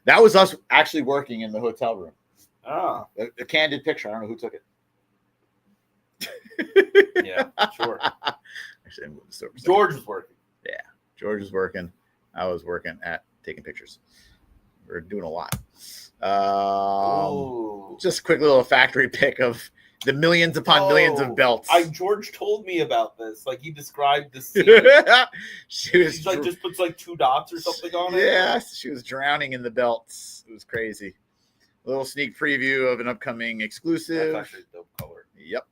That was us actually working in the hotel room. Ah, A candid picture. I don't know who took it. yeah, sure. Actually, I moved this over. George was working. George was working. I was working at taking pictures. We're doing a lot. Ooh. Just a quick little factory pic of the millions upon millions of belts. George told me about this. Like he described this scene. She's like just puts like 2 dots or something on it. Yes, she was drowning in the belts. It was crazy. A little sneak preview of an upcoming exclusive. That's actually a dope color. Yep.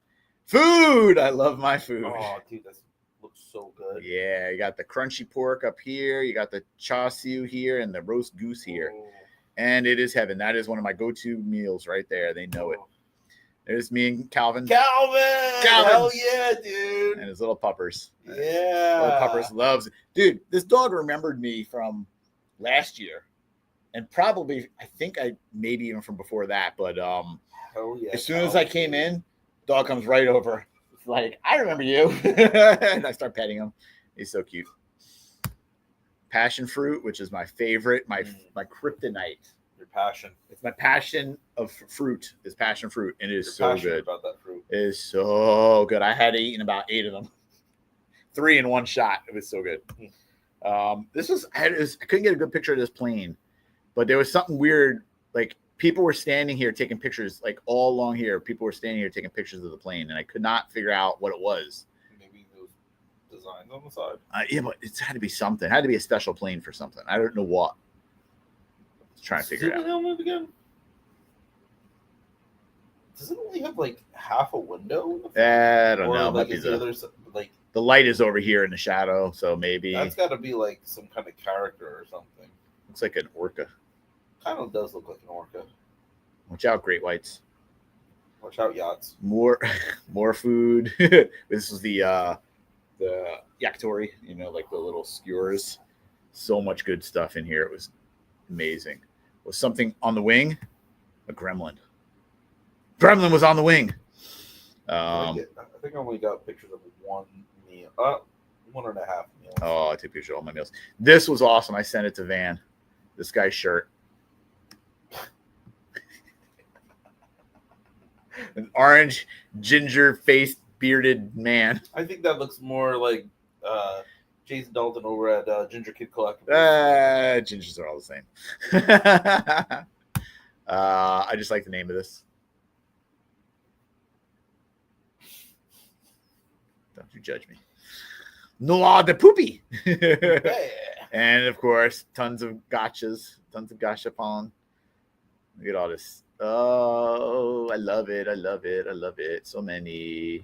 Food. I love my food. Oh, dude, that looks so good. Yeah, you got the crunchy pork up here. You got the char siu here and the roast goose here. Oh. And it is heaven. That is one of my go-to meals right there. They know it. There's me and Calvin. Calvin! Calvin! Hell yeah, dude! And his little puppers. Yeah. Little puppers loves it. Dude, this dog remembered me from last year. And probably, I think maybe even from before that. But Hell yeah. as soon as I came in, dog comes right over. It's like, I remember you. And I start petting him. He's so cute. Passion fruit, which is my favorite, my kryptonite. Your passion. It's my passion of fruit. Is passion fruit, and it is You're so passionate good. about that fruit. It is so good. I had eaten about 8 of them, 3 in one shot. It was so good. I couldn't get a good picture of this plane, but there was something weird. Like people were standing here taking pictures, like all along here. People were standing here taking pictures of the plane, and I could not figure out what it was. Maybe those designs on the side. Yeah, but it had to be something. It had to be a special plane for something. I don't know what. Let's try and figure it out. Helmet again? Does it only have like half a window? In the front? I don't Or, know. Like, Might be is the other like the light is over here in the shadow, so maybe that's got to be like some kind of character or something. looks like an orca. Kind of does look like an orca. Watch out, great whites. Watch out, yachts. More food. This was the yakitori, like the little skewers. So much good stuff in here. It was amazing. Was something on the wing? A gremlin. Gremlin was on the wing. I think I only got pictures of 1 meal. 1.5 meals. Oh, I took pictures of all my meals. This was awesome. I sent it to Van. This guy's shirt. An orange, ginger-faced, bearded man. I think that looks more like Jason Dalton over at Ginger Kid Collectibles. Gingers are all the same. I just like the name of this. Don't you judge me. Noir de Poopy. And of course, tons of gotchas, tons of gachapon. Look at all this. Oh, I love it. I love it. I love it. So many.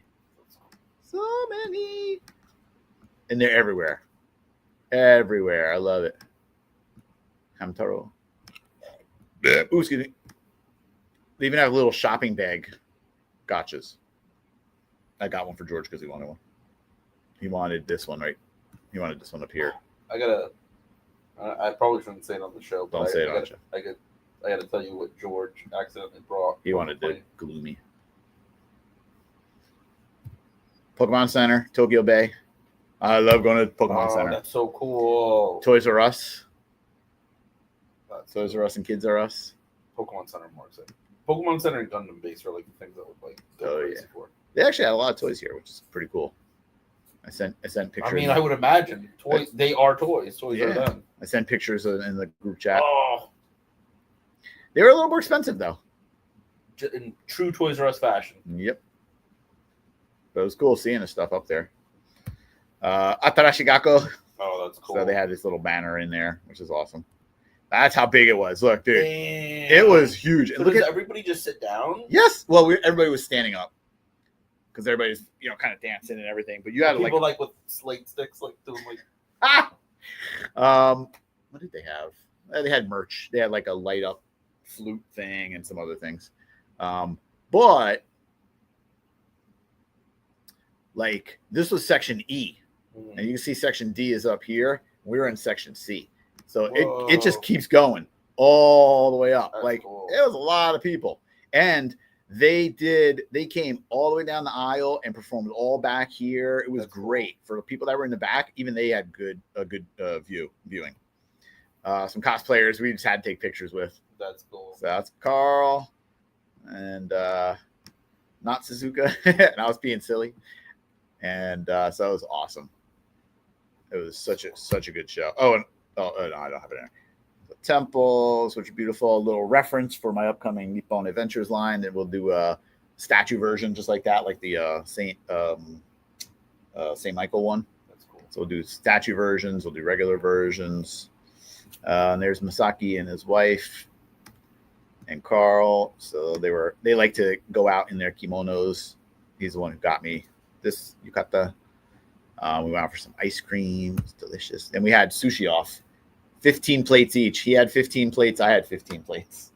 So many. And they're everywhere. Everywhere. I love it. Hamtaro. Ooh, excuse me. They even have little shopping bag gotchas. I got one for George because he wanted one. He wanted this one, right? He wanted this one up here. I probably shouldn't say it on the show. But Don't say it on the show. I got to tell you what George accidentally brought. He wanted the gloomy. Pokemon Center, Tokyo Bay. I love going to Pokemon Center. That's so cool. Toys R Us. Toys R Us and Kids R Us. Pokemon Center more excited. Pokemon Center and Gundam Base are like the things that would like go crazy for. They actually had a lot of toys here, which is pretty cool. I sent pictures. I mean, I would imagine toys. They are toys. Toys are them. I sent pictures in the group chat. Oh, They were a little more expensive though. in true Toys R Us fashion. Yep. But it was cool seeing the stuff up there. Atarashigako. Oh, that's cool. So they had this little banner in there, which is awesome. That's how big it was. Look, dude, Damn. it was huge. So does everybody just sit down? Yes. Well, everybody was standing up because everybody's kind of dancing and everything. But you had People like with slate sticks, like doing like. What did they have? They had merch. They had like a light up flute thing and some other things. But like this was section E, and you can see section D is up here. We were in section C, so it just keeps going all the way up. That's like cool. it was a lot of people, and they came all the way down the aisle and performed all back here. It was great for the people that were in the back. Even they had a good viewing. Some cosplayers we just had to take pictures with. That's cool. So that's Carl and not Suzuka. And I was being silly. And so it was awesome. It was such a good show. No, I don't have it in there. The temples, which are beautiful. A little reference for my upcoming Nippon Adventures line. Then we'll do a statue version just like that, like the Saint Michael one. That's cool. So we'll do statue versions. We'll do regular versions. And there's Masaki and his wife and Carl. So they like to go out in their kimonos. He's the one who got me this yukata. We went out for some ice cream. It's delicious. And we had sushi off. 15 plates each. He had 15 plates. I had 15 plates.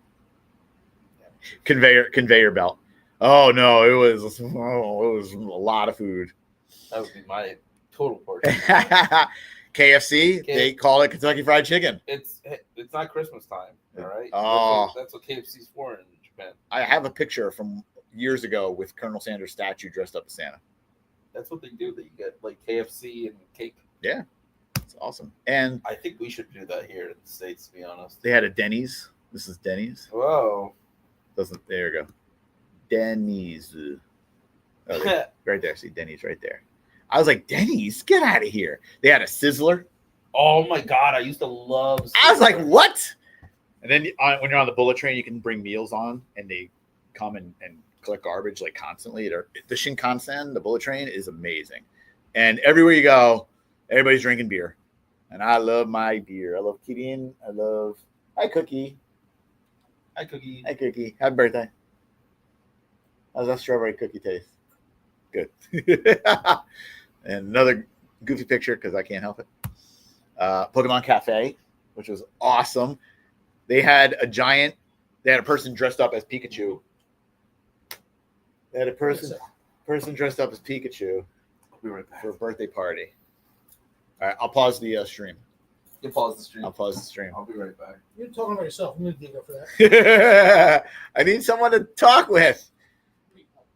Conveyor belt. Oh no, it was a lot of food. That would be my total portion. KFC, they call it Kentucky Fried Chicken. It's not Christmas time, all right? Oh. That's what KFC's for in Japan. I have a picture from years ago with Colonel Sanders' statue dressed up as Santa. That's what they do. They get like KFC and cake. Yeah, it's awesome. And I think we should do that here in the States, to be honest. they had a Denny's. This is Denny's. Whoa. There you go. Denny's. Oh, right there. See Denny's right there. I was like, Denny's, get out of here. They had a Sizzler. Oh my God, I used to love. I was like, what? And then when you're on the bullet train, you can bring meals on, and they come and collect garbage like constantly. The Shinkansen, the bullet train, is amazing. And everywhere you go, everybody's drinking beer. And I love my beer. I love Kirin. Hi, Cookie. Hi, Cookie. Hi, Cookie. Happy birthday. How's that strawberry cookie taste? Good. And another goofy picture because I can't help it. Pokemon Cafe, which was awesome. They had a person dressed up as Pikachu. They had a person dressed up as Pikachu I'll be right back. for a birthday party. All right, I'll pause the stream. You can pause the stream. I'll pause the stream. I'll be right back. You're talking about yourself. I'm going to dig up for that. I need someone to talk with.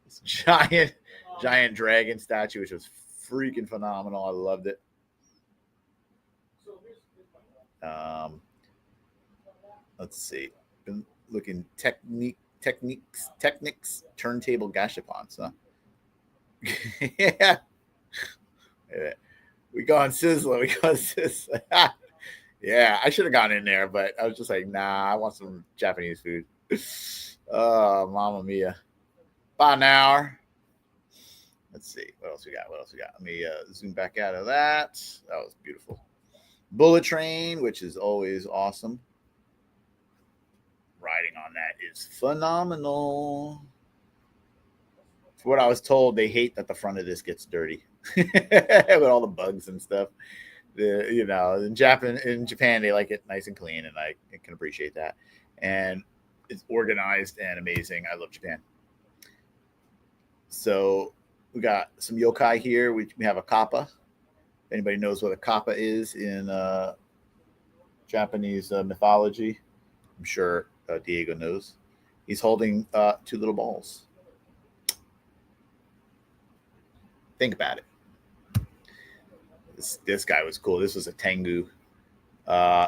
This giant dragon statue, which was freaking phenomenal. I loved it. Let's see. Been looking techniques turntable gashapons, huh? Yeah. We go on Sizzler. Yeah, I should have gone in there, but I was just like, nah, I want some Japanese food. Oh, Mamma Mia. About an hour. Let's see. What else we got? Let me zoom back out of that. That was beautiful. Bullet train, which is always awesome. Riding on that is phenomenal. For what I was told, they hate that the front of this gets dirty. with all the bugs and stuff. In Japan they like it nice and clean, and I can appreciate that. And it's organized and amazing. I love Japan. So we got some yokai here. We have a kappa. If anybody knows what a kappa is in Japanese mythology, I'm sure Diego knows. He's holding 2 little balls. Think about it. This guy was cool. This was a Tengu.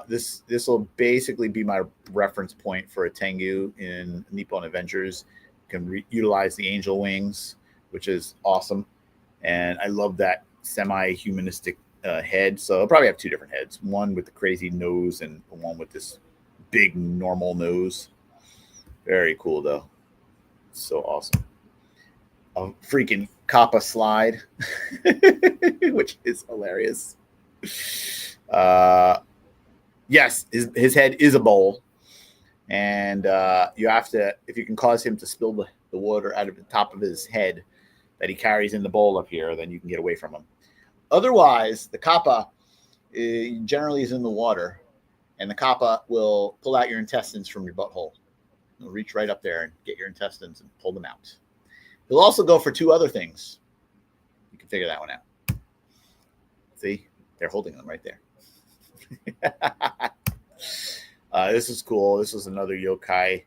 This will basically be my reference point for a Tengu in Nippon Adventures. You can utilize the angel wings, which is awesome. And I love that semi-humanistic head. So I'll probably have 2 different heads. One with the crazy nose and one with this big normal nose. Very cool, though. So awesome. A freaking Kappa slide, which is hilarious. Yes, his head is a bowl, and you have to, if you can cause him to spill the water out of the top of his head that he carries in the bowl up here, then you can get away from him. Otherwise, the Kappa generally is in the water, and the Kappa will pull out your intestines from your butthole. He'll reach right up there and get your intestines and pull them out. He'll also go for 2 other things. You can figure that one out. See? They're holding them right there. This is cool. This is another yokai.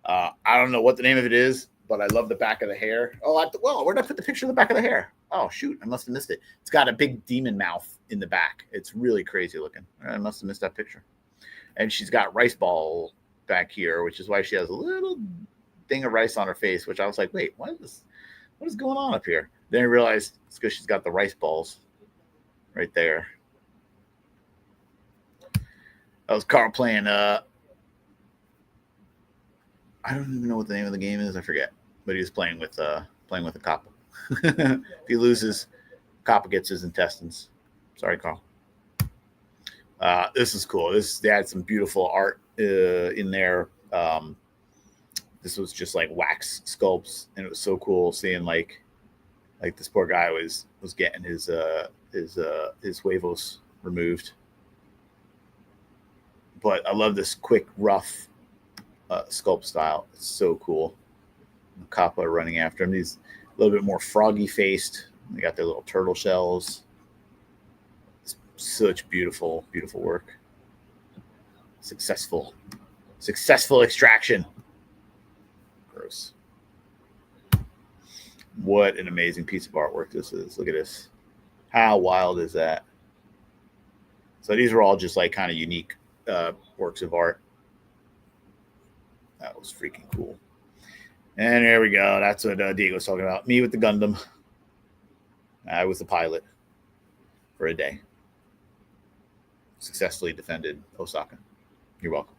I don't know what the name of it is, but I love the back of the hair. Oh, where did I put the picture of the back of the hair? Oh, shoot. I must have missed it. It's got a big demon mouth in the back. It's really crazy looking. I must have missed that picture. And she's got rice ball back here, which is why she has a little thing of rice on her face, which I was like, wait, what is going on up here? Then I realized it's because she's got the rice balls right there. That was Carl playing I don't even know what the name of the game is, I forget. But he was playing with a Kappa. If he loses, Kappa gets his intestines. Sorry, Carl. This is cool. They had some beautiful art in there. This was just like wax sculpts, and it was so cool seeing like this poor guy was getting his huevos removed. But I love this quick, rough sculpt style. It's so cool. The Kappa running after him. He's a little bit more froggy faced. They got their little turtle shells. It's such beautiful, beautiful work. Successful extraction. Gross. What an amazing piece of artwork this is. Look at this. How wild is that? So these are all just like kind of unique works of art. That was freaking cool. And there we go. That's what Diego was talking about. Me with the Gundam. I was the pilot for a day. Successfully defended Osaka. You're welcome.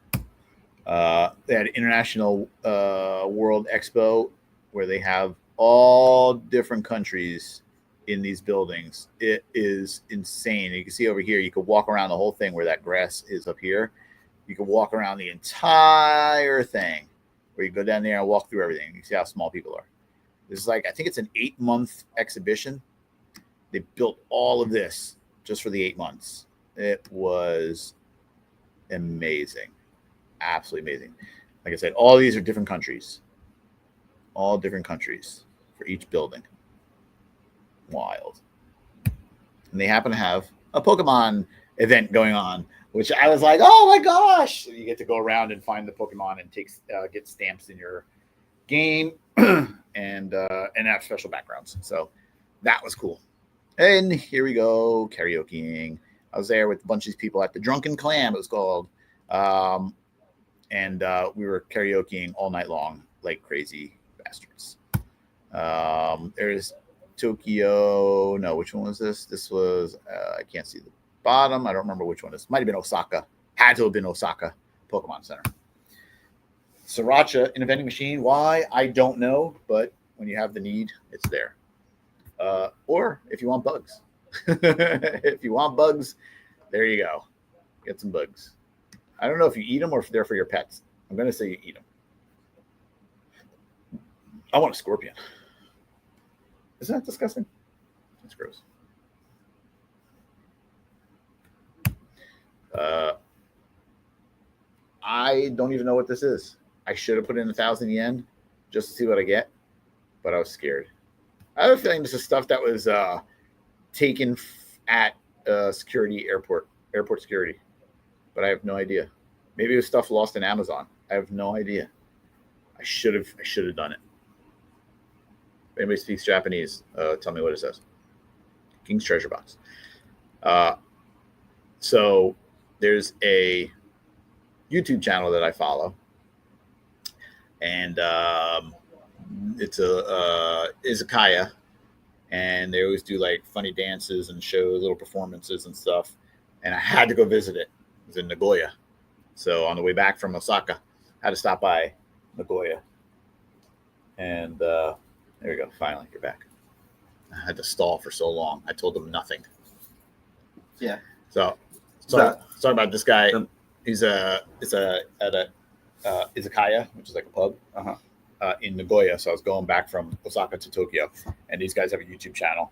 They had International World Expo where they have all different countries in these buildings. It is insane. You can see over here, you could walk around the whole thing where that grass is up here. You can walk around the entire thing where you go down there and walk through everything. You see how small people are. This is like, I think it's an 8-month exhibition. They built all of this just for the 8 months. It was amazing. Absolutely amazing. Like I said, all these are different countries. All different countries for each building. Wild. And they happen to have a Pokemon event going on, which I was like, oh my gosh. So you get to go around and find the Pokemon and get stamps in your game and have special backgrounds. So that was cool. And here we go, karaokeing. I was there with a bunch of these people at the Drunken Clam, it was called. And we were karaokeing all night long like crazy bastards. There's Tokyo. No, which one was this? This was, I can't see the bottom. I don't remember which one this might have been. Osaka. Had to have been Osaka Pokemon Center. Sriracha in a vending machine. Why? I don't know. But when you have the need, it's there. Or if you want bugs. If you want bugs, there you go. Get some bugs. I don't know if you eat them or if they're for your pets. I'm going to say you eat them. I want a scorpion. Isn't that disgusting? That's gross. I don't even know what this is. I should have put in 1,000 yen just to see what I get, but I was scared. I have a feeling this is stuff that was taken at airport security, but I have no idea. Maybe it was stuff lost in Amazon. I have no idea. I should have done it. If anybody speaks Japanese, tell me what it says. King's Treasure Box. So there's a YouTube channel that I follow, and it's a izakaya, and they always do like funny dances and show little performances and stuff. And I had to go visit it. It was in Nagoya. So on the way back from Osaka, I had to stop by Nagoya. And there we go. Finally, you're back. I had to stall for so long. I told them nothing. Yeah. So sorry about this guy. He's at a izakaya, which is like a pub in Nagoya. So I was going back from Osaka to Tokyo, and these guys have a YouTube channel.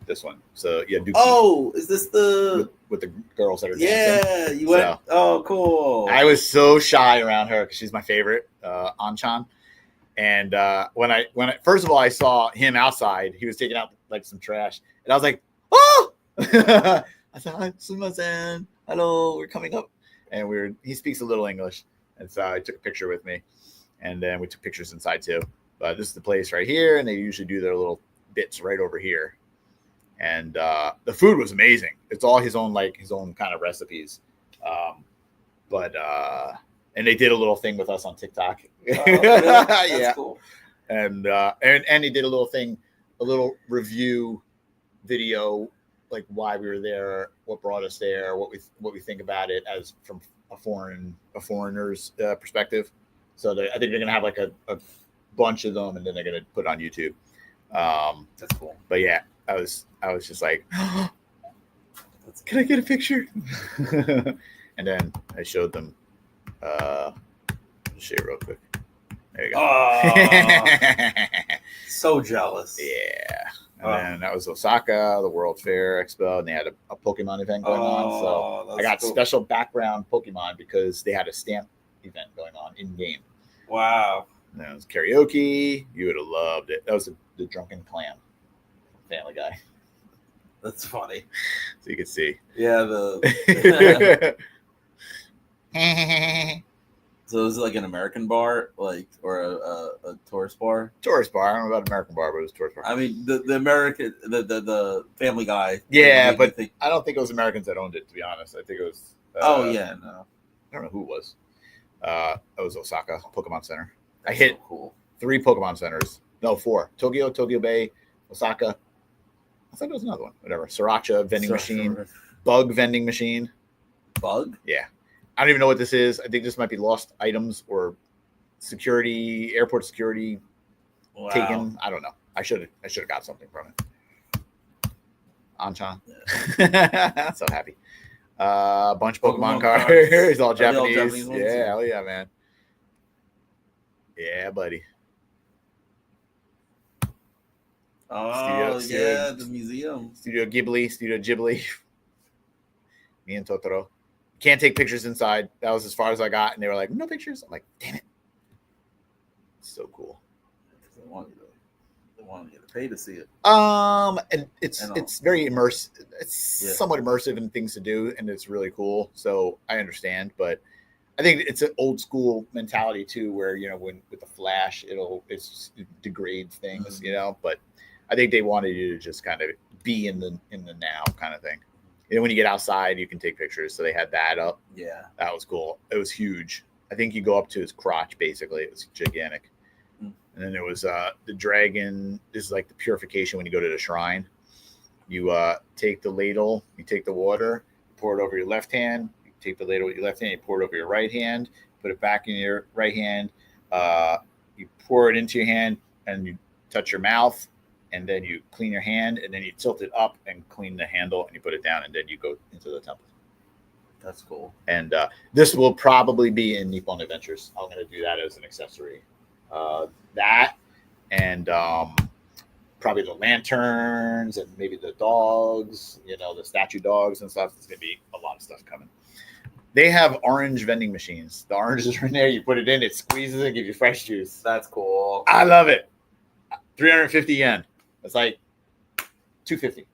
This one. So yeah. Oh, is this the with the girls that are dancing? Yeah, you went. So, oh, cool. I was so shy around her because she's my favorite, Anchan. And when I first of all I saw him outside, he was taking out like some trash, and I was like, oh! I said, "Hi, sumimasen. Hello, we're coming up." And he speaks a little English, and so I took a picture with me, and then we took pictures inside too. But this is the place right here, and they usually do their little bits right over here. And the food was amazing. It's all his own kind of recipes. And they did a little thing with us on TikTok. Oh, really? That's yeah. cool. And he did a little review video, like why we were there, what brought us there, what we think about it as from a foreigner's perspective. So I think they're gonna have like a bunch of them, and then they're gonna put it on YouTube. That's cool. But yeah, I was just like, can I get a picture? And then I showed them. I'll show you real quick. There you go. Oh, so jealous. Yeah. And then that was Osaka, the World Fair Expo, and they had a Pokemon event going on. So I got special background Pokemon because they had a stamp event going on in game. Wow. And then it was karaoke. You would have loved it. That was the Drunken Clam from Family Guy. That's funny. So you could see. Yeah. So is it like an American bar, or a tourist bar? Tourist bar. I don't know about American bar, but it was tourist bar. I mean, the American, the Family Guy. Yeah, but I don't think it was Americans that owned it, to be honest. I think it was. Oh yeah, no. I don't know who it was. It was Osaka Pokemon Center. That's I hit so cool. 3 Pokemon centers. No, 4. Tokyo Bay, Osaka. I thought it was another one. Whatever. Sriracha vending machine. Bug vending machine. Bug? Yeah. I don't even know what this is. I think this might be lost items or security, airport security taken. I don't know. I should have got something from it. Anchan. Yeah. So happy. A bunch of Pokemon cards. All Japanese. Yeah, hell yeah, man. Yeah, buddy. Oh, the museum. Studio Ghibli. Me and Totoro. Can't take pictures inside. That was as far as I got. And they were like, no pictures. I'm like, damn it. So cool. They want you to pay to see it. And it's very immersive. It's somewhat immersive in things to do, and it's really cool. So I understand, but I think it's an old school mentality too, where when with the flash, it degrades things, But I think they wanted you to just kind of be in the now kind of thing. And when you get outside, you can take pictures. So they had that up. Yeah, that was cool. It was huge. I think you go up to his crotch. Basically, it was gigantic. And then there was the dragon. This is like the purification when you go to the shrine. You take the ladle, you take the water, pour it over your left hand. You take the ladle with your left hand, you pour it over your right hand, put it back in your right hand. You pour it into your hand, and you touch your mouth, and then you clean your hand, and then you tilt it up and clean the handle, and you put it down, and then you go into the temple. That's cool. And this will probably be in Nippon Adventures. I'm going to do that as an accessory. That and probably the lanterns and maybe the dogs, the statue dogs and stuff. There's going to be a lot of stuff coming. They have orange vending machines. The oranges are in there. You put it in, it squeezes it, gives you fresh juice. That's cool. I love it. 350 yen. It's like 250.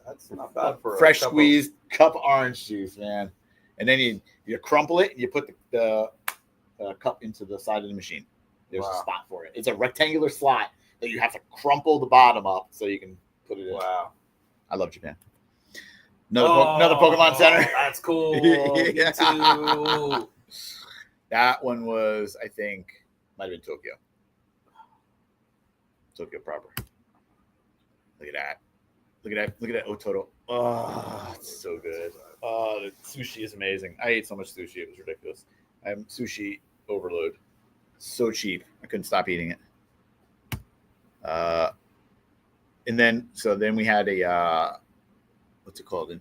That's not bad for fresh squeezed cup orange juice, man. And then you crumple it and you put the cup into the side of the machine. There's a spot for it. It's a rectangular slot that you have to crumple the bottom up so you can put it in. Wow. I love Japan. Another Pokemon Center. That's cool. Yeah. Me too. That one was, I think, might have been Tokyo. Tokyo proper. Look at that. Look at that Otoro. Oh, it's so good. Oh, the sushi is amazing. I ate so much sushi. It was ridiculous. I'm sushi overload. So cheap. I couldn't stop eating it. And then we had a what's it called? An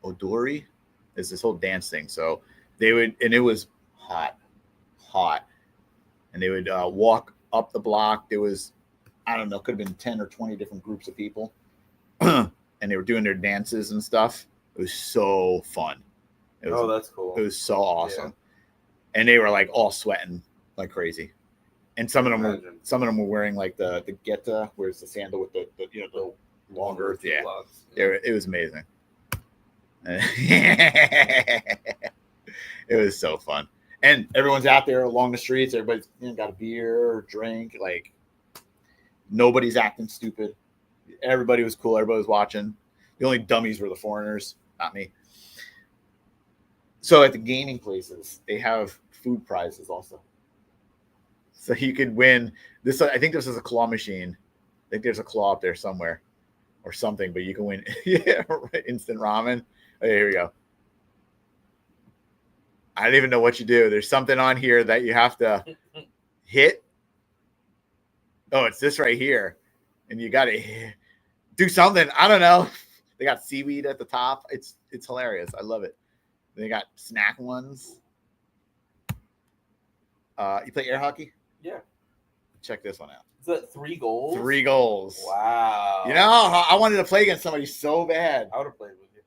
odori. Is this whole dance thing. So they would, and it was hot, and they would walk up the block. There was, I don't know, could have been 10 or 20 different groups of people, and they were doing their dances and stuff. It was so fun. That's cool. It was so awesome, and they were like all sweating like crazy. And some of them were wearing like the geta, where's the sandal with the longer. Yeah, it was amazing. It was so fun, and everyone's out there along the streets. Everybody's got a beer or drink. Like nobody's acting stupid. Everybody was cool. Everybody was watching. The only dummies were the foreigners, not me. So at the gaming places, they have food prizes also. So you could win this. I think this is a claw machine. I think there's a claw up there somewhere or something, but you can win instant ramen. Oh, here we go. I don't even know what you do. There's something on here that you have to hit. Oh, it's this right here. And you got to do something. I don't know. They got seaweed at the top. It's hilarious. I love it. They got snack ones. You play air hockey? Yeah. Check this one out. Is that 3 goals? 3 goals. Wow. I wanted to play against somebody so bad. I would have played with you.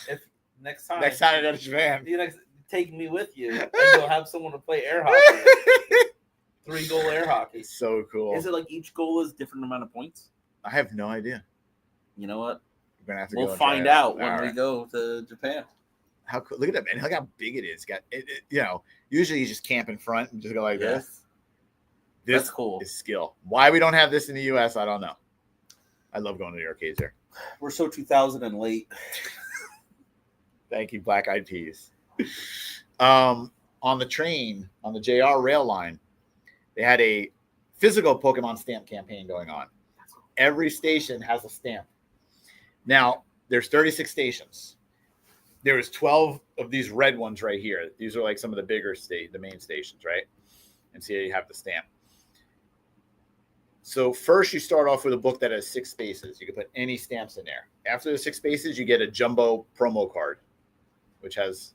If Next time I go to Japan. Take me with you and go have someone to play air hockey. 3-goal air hockey. It's so cool. Is it like each goal is different amount of points? I have no idea. You know what? We're gonna have to We'll go and find try it out when we go to Japan. How cool. Look at that, man. Look how big it is. Got it, usually you just camp in front and just go like this. This That's cool. is skill. Why we don't have this in the US, I don't know. I love going to the arcades there. We're so 2000 and late. Thank you, Black Eyed Peas. On the train, on the JR rail line, they had a physical Pokemon stamp campaign going on. Every station has a stamp. Now, there's 36 stations. There was 12 of these red ones right here. These are like some of the bigger the main stations, right? And see, you have the stamp. So first you start off with a book that has 6 spaces. You can put any stamps in there. After the 6 spaces, you get a jumbo promo card, which has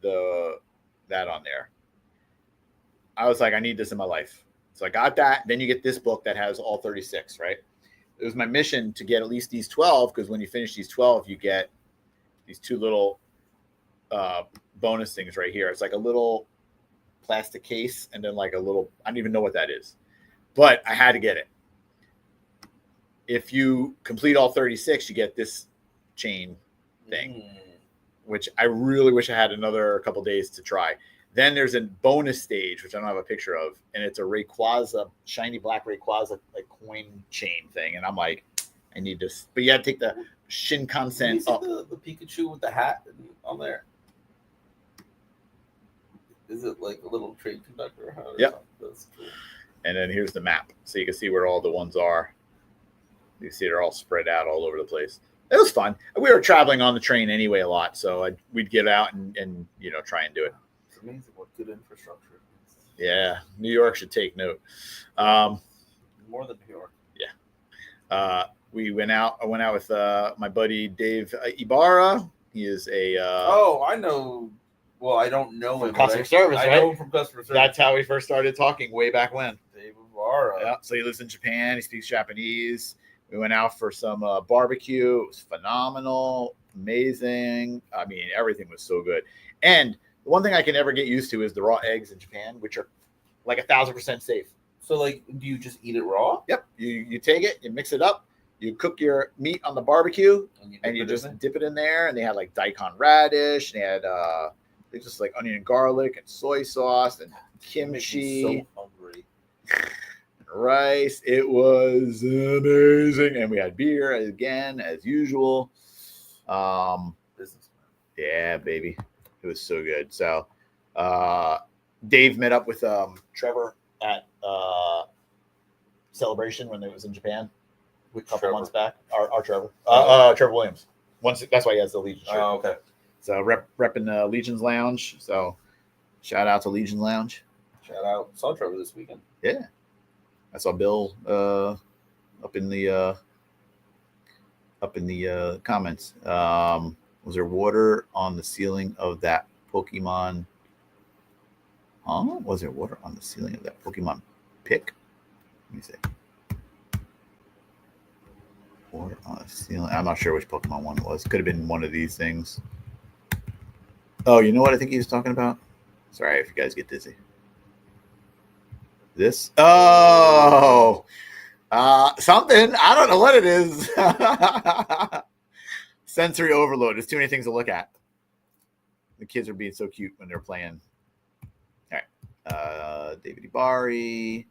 that on there. I was like, I need this in my life. So I got that. Then you get this book that has all 36, right? It was my mission to get at least these 12, because when you finish these 12, you get these 2 little bonus things right here. It's like a little plastic case and then like a little, I don't even know what that is, but I had to get it. If you complete all 36, you get this chain thing, which I really wish I had another couple days to try. Then there's a bonus stage, which I don't have a picture of, and it's a Rayquaza, shiny black Rayquaza like coin chain thing. And I'm like, I need this. But you got to take the Shinkansen up. The Pikachu with the hat on there? Is it like a little train conductor? Yep. That's cool. And then here's the map. So you can see where all the ones are. You see they're all spread out all over the place. It was fun. We were traveling on the train anyway a lot, so we'd get out and try and do it. It's amazing what good infrastructure is. Yeah, New York should take note. More than New York. Yeah. We went out. I went out with my buddy Dave Ibarra. He is a. I know. Well, I don't know from him. customer service, I right? know him from customer service. That's how we first started talking way back when. Dave Ibarra. Nagara. Yeah, so he lives in Japan. He speaks Japanese. We went out for some barbecue. It was phenomenal, amazing. I mean, everything was so good. And the one thing I can never get used to is the raw eggs in Japan, which are like 1,000% safe. So, like, do you just eat it raw? Yep. You take it, you mix it up, you cook your meat on the barbecue, and you dip it just in dip it in there. And they had like daikon radish, and they had they just like onion and garlic and soy sauce and there? It makes me kimchi, so hungry. rice. It was amazing, and we had beer again as usual. Business. Yeah, baby, it was so good. So, Dave met up with Trevor at Celebration when it was in Japan a couple months back. Our Trevor, Trevor Williams. That's why he has the Legion shirt. Oh, okay. So repping Legion's Lounge. So shout out to Legion Lounge. Shout out. Saw Trevor this weekend. Yeah, I saw Bill up in the comments. Was there water on the ceiling of that Pokemon? Was there water on the ceiling of that Pokemon pick? Let me see. Water on the ceiling. I'm not sure which Pokemon one it was. Could have been one of these things. Oh, you know what I think he was talking about? Sorry if you guys get dizzy. This? Oh, something. I don't know what it is. Sensory overload. There's too many things to look at. The kids are being so cute when they're playing. All right. David Ibari.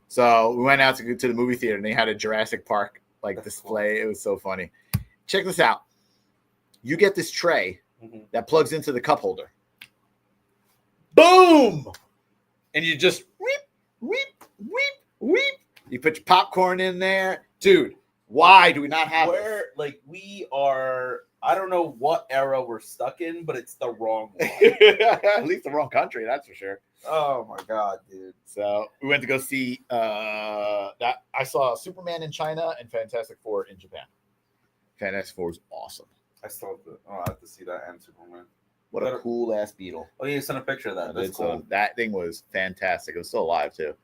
So we went out to the movie theater and they had a Jurassic Park like display. It was so funny. Check this out. You get this tray that plugs into the cup holder. Boom! And you just weep, weep, weep, weep. You put your popcorn in there. Dude, why do we not have Where, like, we are, I don't know what era we're stuck in, but it's the wrong one. At least the wrong country, that's for sure. Oh my god, dude. So we went to go see that. I saw Superman in China and Fantastic Four in Japan. Fantastic Four was awesome. I still have to, I have to see that and Superman. What a cool ass beetle. Oh, you sent a picture of that. That's cool. That thing was fantastic. It was still alive too.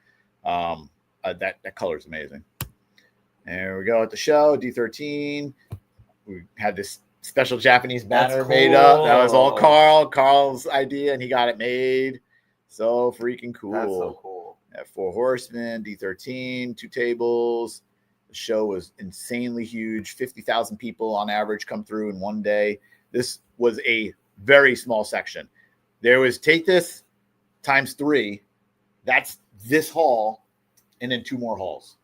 That color's amazing. There we go at the show. D13. We had this special Japanese banner made up. That was all Carl's idea, and he got it made. So freaking cool. That's so cool. At 4 Horsemen, D13, 2 tables. The show was insanely huge. 50,000 people on average come through in one day. This was a very small section. There was take this times 3. That's this hall, and then 2 more halls.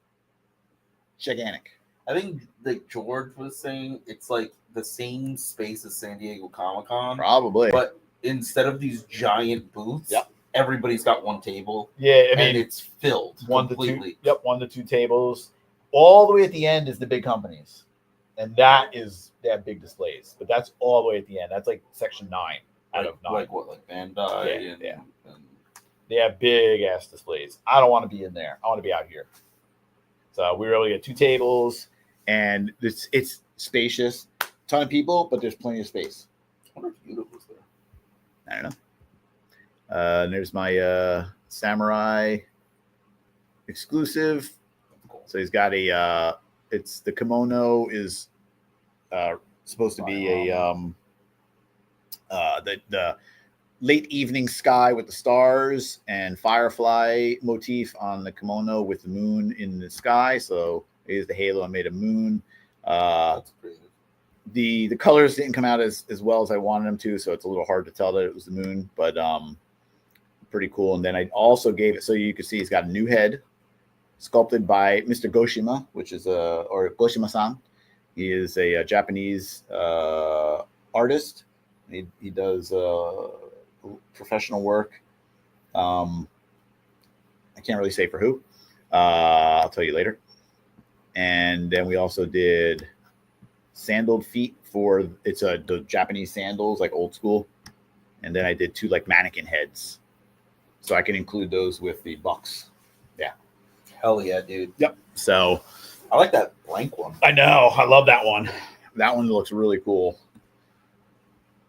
Gigantic. I think like George was saying, it's like the same space as San Diego Comic-Con. Probably. But instead of these giant booths, everybody's got one table. Yeah, I mean, and it's filled completely. 1 to 2 tables. All the way at the end is the big companies. And they have big displays. But that's all the way at the end. That's like section 9 out of 9. Like what? Like Bandai? Yeah. They have big ass displays. I don't want to be in there. I want to be out here. So we were able to get 2 tables, and it's spacious. Ton of people, but there's plenty of space. I wonder if Yuta was there. I don't know. And there's my Samurai exclusive. So he's got it's the kimono is supposed to be the late evening sky with the stars and firefly motif on the kimono with the moon in the sky. So it is the halo and made a moon. That's crazy. The colors didn't come out as well as I wanted them to, so it's a little hard to tell that it was the moon, but pretty cool. And then I also gave it so you can see he's got a new head sculpted by Mr. Goshima, which is or Goshima-san. He is a Japanese artist. He does professional work. I can't really say for who. I'll tell you later. And then we also did sandaled feet for the Japanese sandals, like old school. And then I did 2 like mannequin heads, so I can include those with the bucks. Yeah. Hell yeah, dude. Yep. So I like that blank one. I know. I love that one. That one looks really cool.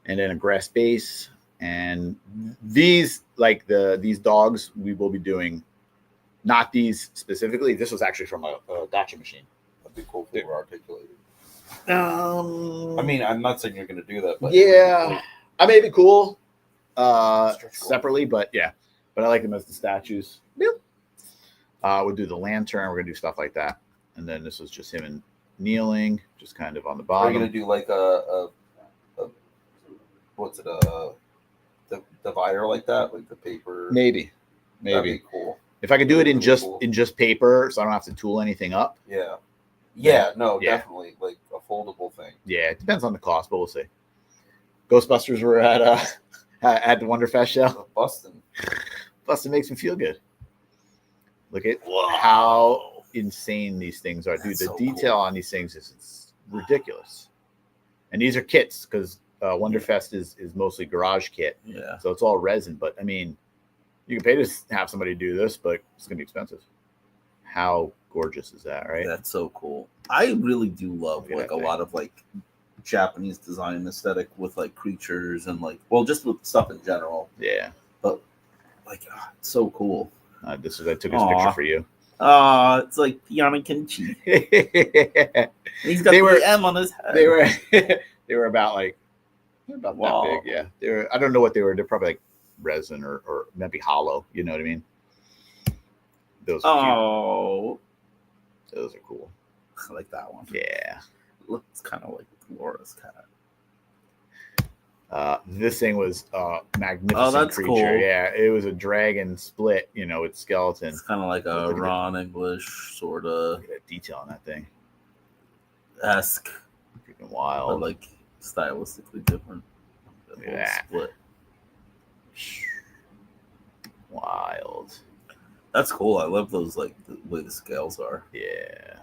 And then a grass base. And these, like these dogs, we will be doing Not these specifically. This was actually from a gotcha machine. That'd be cool if they were articulated. I I mean, I'm not saying you're going to do that, but yeah, I may be cool Stretch goal. separately, but yeah, but I like them as the statues. Yep. We'll do the lantern. We're gonna do stuff like that, and then this was just him and kneeling, just kind of on the Are bottom. you going to do like a what's it, the divider like that, like the paper? Maybe. That'd be cool. If I could do it in Really just cool. in just paper, so I don't have to tool anything up. Yeah. Yeah, no, Yeah. definitely. Like a foldable thing. Yeah, it depends on the cost, but we'll see. Ghostbusters were at at the Wonderfest show. Bustin'. Plus, it makes me feel good. Look at how insane these things are, dude. That's The so detail cool. on these things is it's ridiculous. And these are kits because Wonderfest is mostly garage kit, Yeah. so it's all resin. But I mean, you can pay to have somebody do this, but it's gonna be expensive. How gorgeous is that, right? That's so cool. I really do love Look at like that a thing. lot of like Japanese design aesthetic with like creatures and like, well, just with stuff in general. Yeah. But like, it's so cool. This is I took his Aw. picture for you. It's like Piana Kenchi. He's got They the were- M on his head. they were they were about like about Wow. that big. Yeah, they were. I don't know what they were. They're probably like resin or maybe hollow. You know what I mean? Those are Oh, cute. Those are cool. I like that one. Yeah. Looks kind of like Laura's cat. This thing was magnificent Oh, that's creature. cool. Yeah, it was a dragon split. You know, with skeleton. It's kind of like a Look at it. Ron English sort of Look at that detail on that thing. esque, Freaking but wild. like stylistically different. That Look at little that. split. Wild. That's cool. I love those, like the way the scales are. Yeah.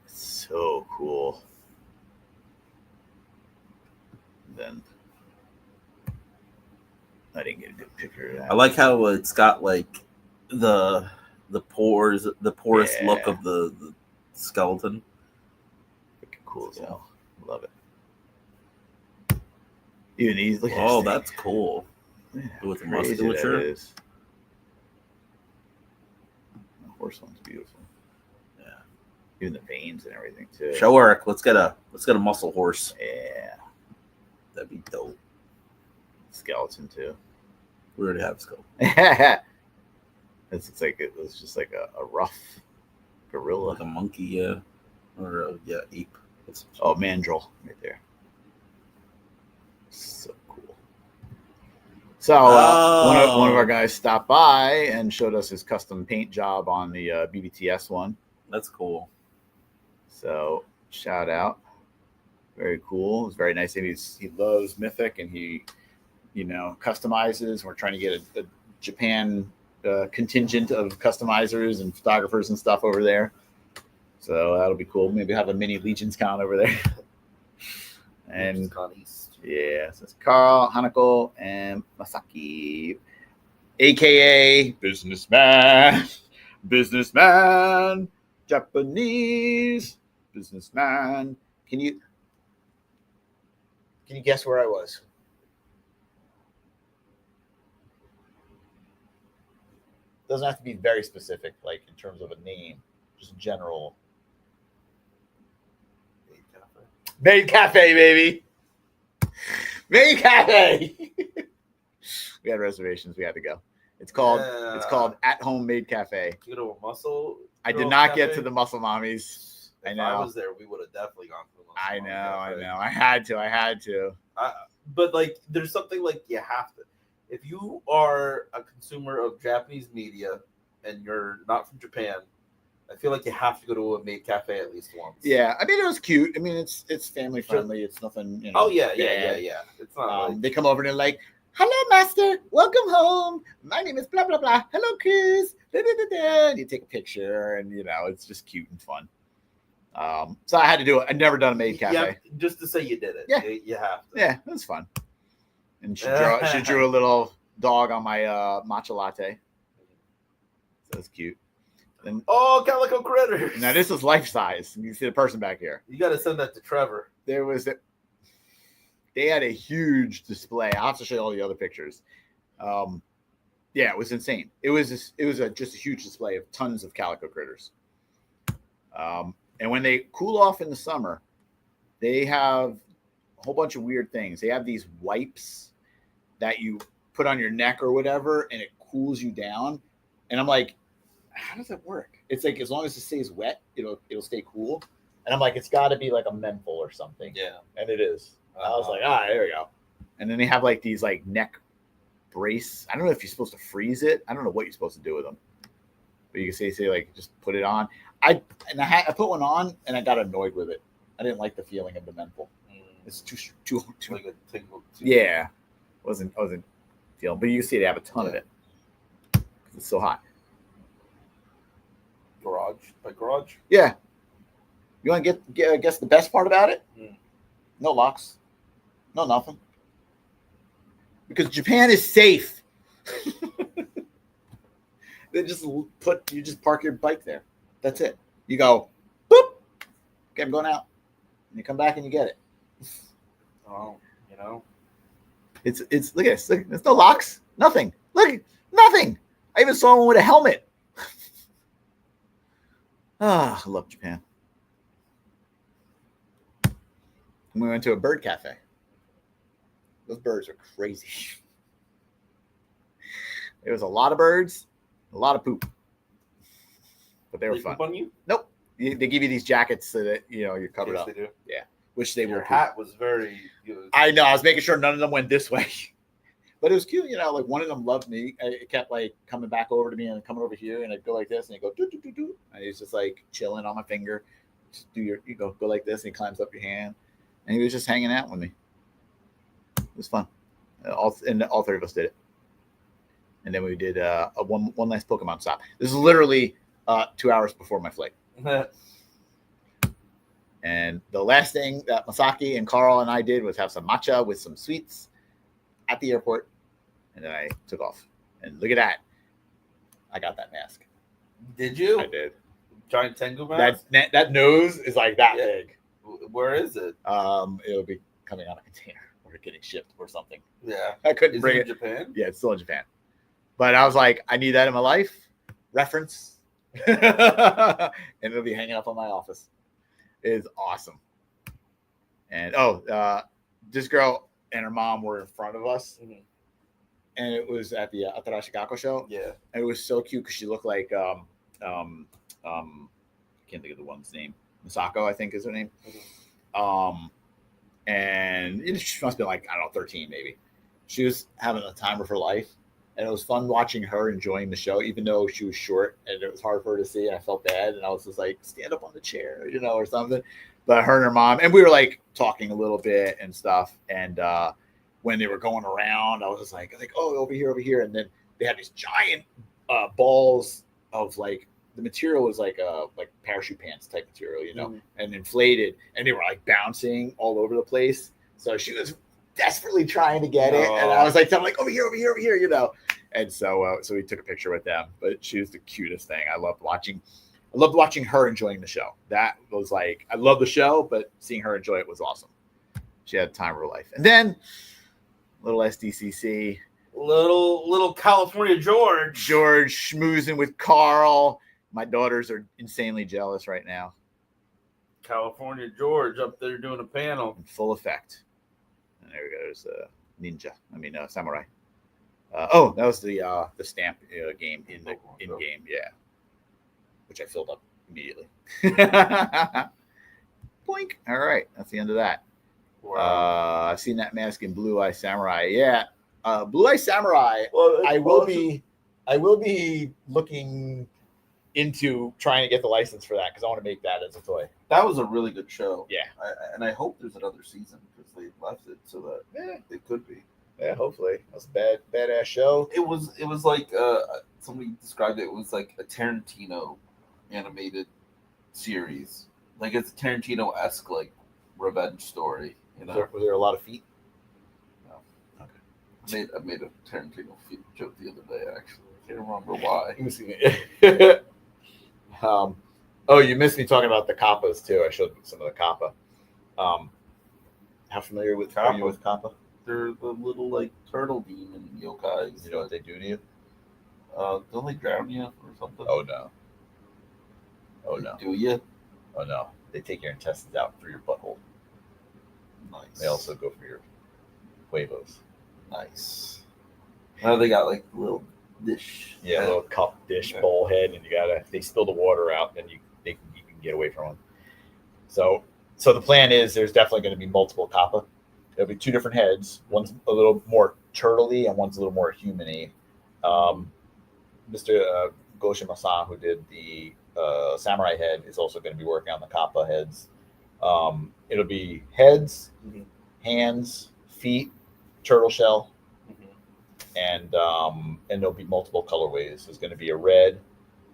So cool. Then I didn't get a good picture of that. I like how it's got like the porous look Yeah. of the skeleton. Freaking cool as hell. Love it. Even these. Look at Oh, this thing. that's cool. Look at how with the crazy that musculature. is. The horse one's beautiful. Yeah. Even the veins and everything too. Show work. Let's get a muscle horse. Yeah. That'd be dope. Skeleton too. We already have skull. It's like it was just like a rough gorilla. Like a monkey, yeah, or ape. Oh, mandrill right there. So cool. So one of our guys stopped by and showed us his custom paint job on the BBTS one. That's cool. So shout out. Very cool. It was very nice. He loves Mythic and he, customizes. We're trying to get a Japan contingent of customizers and photographers and stuff over there. So that'll be cool. Maybe have a mini Legions con over there. And Gone east. yeah, so it's Carl, Hanako, and Masaki, aka businessman, Japanese businessman. Can you guess where I was? Doesn't have to be very specific, like in terms of a name, just general. Maid Cafe, baby. Maid Cafe. We had reservations. We had to go. It's called At Home Maid Cafe. You go to a muscle. I did Girl not Cafe? get to the Muscle Mommies. I If know. I was there, we would have definitely gone to the muscle. I Mommy know. Cafe. I had to. But like, there's something like you have to. If you are a consumer of Japanese media and you're not from Japan, I feel like you have to go to a maid cafe at least once. Yeah, I mean it was cute. I mean it's family friendly. It's nothing. Oh yeah. bad. It's not like They come over and they're like, "Hello, master. Welcome home. My name is blah blah blah. Hello, Chris." Da, da, da, da. And you take a picture, and it's just cute and fun. So I had to do it. I'd never done a maid cafe. Yeah, just to say you did it. Yeah. You have to. Yeah, it was fun. And she drew a little dog on my matcha latte. So that's cute. Then Oh, Calico Critters. now this is life size. You can see the person back here. You got to send that to Trevor. They had a huge display. I'll have to show you all the other pictures. Yeah, it was insane. It was just a huge display of tons of calico critters. And when they cool off in the summer, they have a whole bunch of weird things. They have these wipes that you put on your neck or whatever, and it cools you down. And I'm like, how does that work? It's like as long as it stays wet, it'll stay cool. And I'm like, it's got to be like a menthol or something. Yeah. And it is. I was like, there we go. And then they have like these like neck brace. I don't know if you're supposed to freeze it. I don't know what you're supposed to do with them. But you can say like just put it on. I put one on and I got annoyed with it. I didn't like the feeling of the menthol. It's too Like a tingle. yeah. Wasn't feeling. But you can see they have a ton of it. It's so hot. Garage. Yeah. You want to guess the best part about it? No locks. No nothing. Because Japan is safe. They you just park your bike there. That's it. You go, boop. Okay, I'm going out. And you come back and you get it. Oh, It's look at this. Look, there's no locks. Nothing. Look, nothing. I even saw one with a helmet. I love Japan. And we went to a bird cafe. Those birds are crazy. There was a lot of birds, a lot of poop, but they were fun. On you? Nope. They give you these jackets so that you're covered Yes, up. they do. Yeah, which they Your were. hat was very. I know. I was making sure none of them went this way, but it was cute. Like one of them loved me. It kept like coming back over to me and coming over here, and I'd go like this, and he'd go do do do do, and he's just like chilling on my finger. Just you go like this, and he climbs up your hand, and he was just hanging out with me. It was fun. All three of us did it. And then we did one last Pokemon stop. This is literally 2 hours before my flight. And the last thing that Masaki and Carl and I did was have some matcha with some sweets at the airport. And then I took off. And look at that. I got that mask. Did you? I did. Giant Tengu mask? That nose is like that big. Where is it? It'll be coming on a container or getting shipped or something. Yeah. I couldn't Is bring it it. in Japan? Yeah, it's still in Japan. But I was like, I need that in my life. Reference. And it'll be hanging up on my office. It is awesome. And this girl and her mom were in front of us. Mhm. And it was at the Atarashigako show. Yeah. And it was so cute because she looked like I can't think of the one's name. Misako, I think is her name. And she must have been like, I don't know, 13 maybe. She was having the time of her life. And it was fun watching her enjoying the show, even though she was short and it was hard for her to see. And I felt bad. And I was just like, stand up on the chair, or something. But her and her mom, and we were like talking a little bit and stuff. And when they were going around, I was just like, oh, over here. And then they had these giant balls of like, the material was like parachute pants type material, and inflated. And they were like bouncing all over the place. So she was desperately trying to get it, and I was like, over here, And so we took a picture with them. But she was the cutest thing. I loved watching her enjoying the show. That was like, I love the show, but seeing her enjoy it was awesome. She had the time of her life. And then little SDCC, Little California George schmoozing with Carl. My daughters are insanely jealous right now. California George up there doing a panel In full effect. And there we go. There's samurai. That was the stamp game in game, yeah, which I filled up immediately. Boink. All right, that's the end of that. Wow. I've seen that mask in Blue Eye Samurai. Yeah, Blue Eye Samurai. Well, I will be looking into trying to get the license for that because I want to make that as a toy. That was a really good show. Yeah. And I hope there's another season because they left it so that it could be. Yeah, hopefully. That was a badass show. It was like somebody described it. It was like a Tarantino animated series. Like it's a Tarantino-esque like revenge story. Was there a lot of feet? No. Okay. I made a Tarantino joke the other day. Actually, I can't remember why. You missed me talking about the kappas too. I showed some of the kappa. How familiar are you with kappa? They're the little like turtle demon yokais. You know what they do to you? Don't they drown you or something? Oh no. Oh no. Do you? Oh no. They take your intestines out through your butthole. Nice. They also go for your huevos. Nice. Now they got like a little dish. Yeah, a little cup, dish, Yeah. bowl head, and if they spill the water out, then you can get away from them. So the plan is there's definitely going to be multiple kappa. There'll be two different heads. One's a little more turtley and one's a little more human-y. Mr. Goshima-san, who did the samurai head, is also going to be working on the kappa heads. It'll be heads, hands, feet, turtle shell, and there'll be multiple colorways. There's going to be a red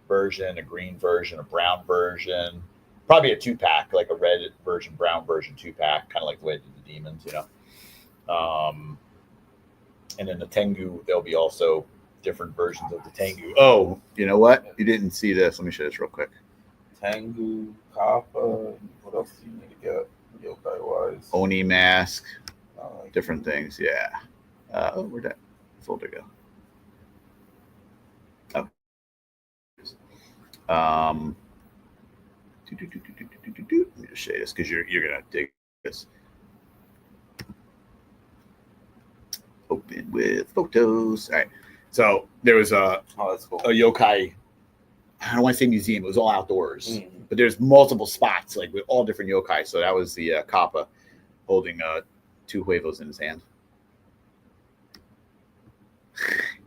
version, a green version, a brown version, probably a 2-pack, like a red version, brown version 2-pack, kind of like the way they did the demons, and then the Tengu, there'll be also different versions of the Tengu. Oh, you know what? You didn't see this. Let me show this real quick. Tengu, Kappa. What else do you need to get yokai wise? Oni mask, Like different things. Yeah. Where'd that folder go? Oh. Let me just show you this because you're gonna dig this. Open with photos. All right. So there was that's cool. a yokai. I don't want to say museum. It was all outdoors, but there's multiple spots like with all different yokai. So that was the kappa holding 2 huevos in his hand.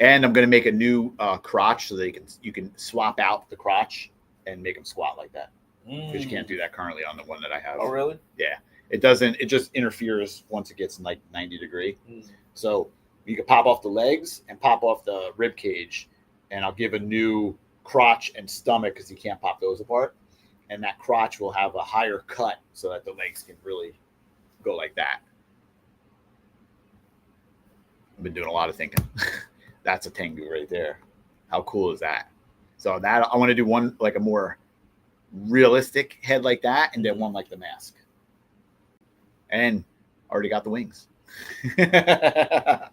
And I'm gonna make a new crotch so that you can swap out the crotch and make them squat like that. Because you can't do that currently on the one that I have. Oh, really? Yeah. It doesn't. It just interferes once it gets like 90 degree. So you can pop off the legs and pop off the rib cage, and I'll give a new crotch and stomach because you can't pop those apart. And that crotch will have a higher cut so that the legs can really go like that. I've been doing a lot of thinking. That's a Tengu right there. How cool is that? So that I want to do one like a more realistic head like that, and then one like the mask. And already got the wings. Yeah,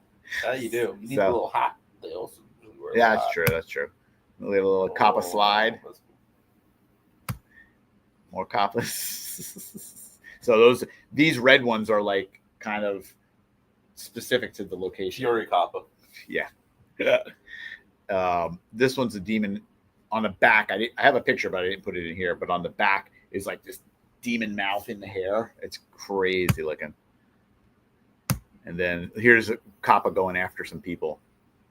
you do. You need a little hat. They also really wear Yeah, that's true. That's true. A little kappa slide. More kappas. So these red ones are like kind of specific to the location. Fury Kappa. Yeah. This one's a demon. On the back, I have a picture, but I didn't put it in here. But on the back is like this demon mouth in the hair. It's crazy looking. And then here's a kappa going after some people.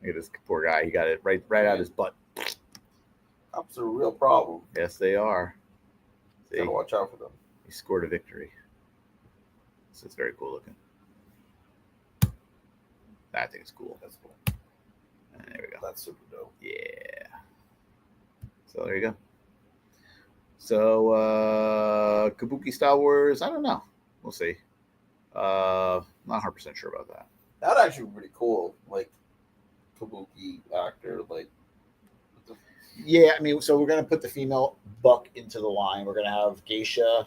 Look at this poor guy. He got it right out of his butt. Kappas are a real problem. Yes, they are. See, Gotta watch out for them. he scored a victory. So it's very cool looking. I think it's cool. That's cool. And there we go. That's super dope. Yeah. So there you go. So Kabuki Star Wars, I don't know. We'll see. Not 100% sure about that. That'd actually be pretty cool. Like Kabuki actor, like. Yeah, I mean, so we're gonna put the female buck into the line. We're gonna have geisha,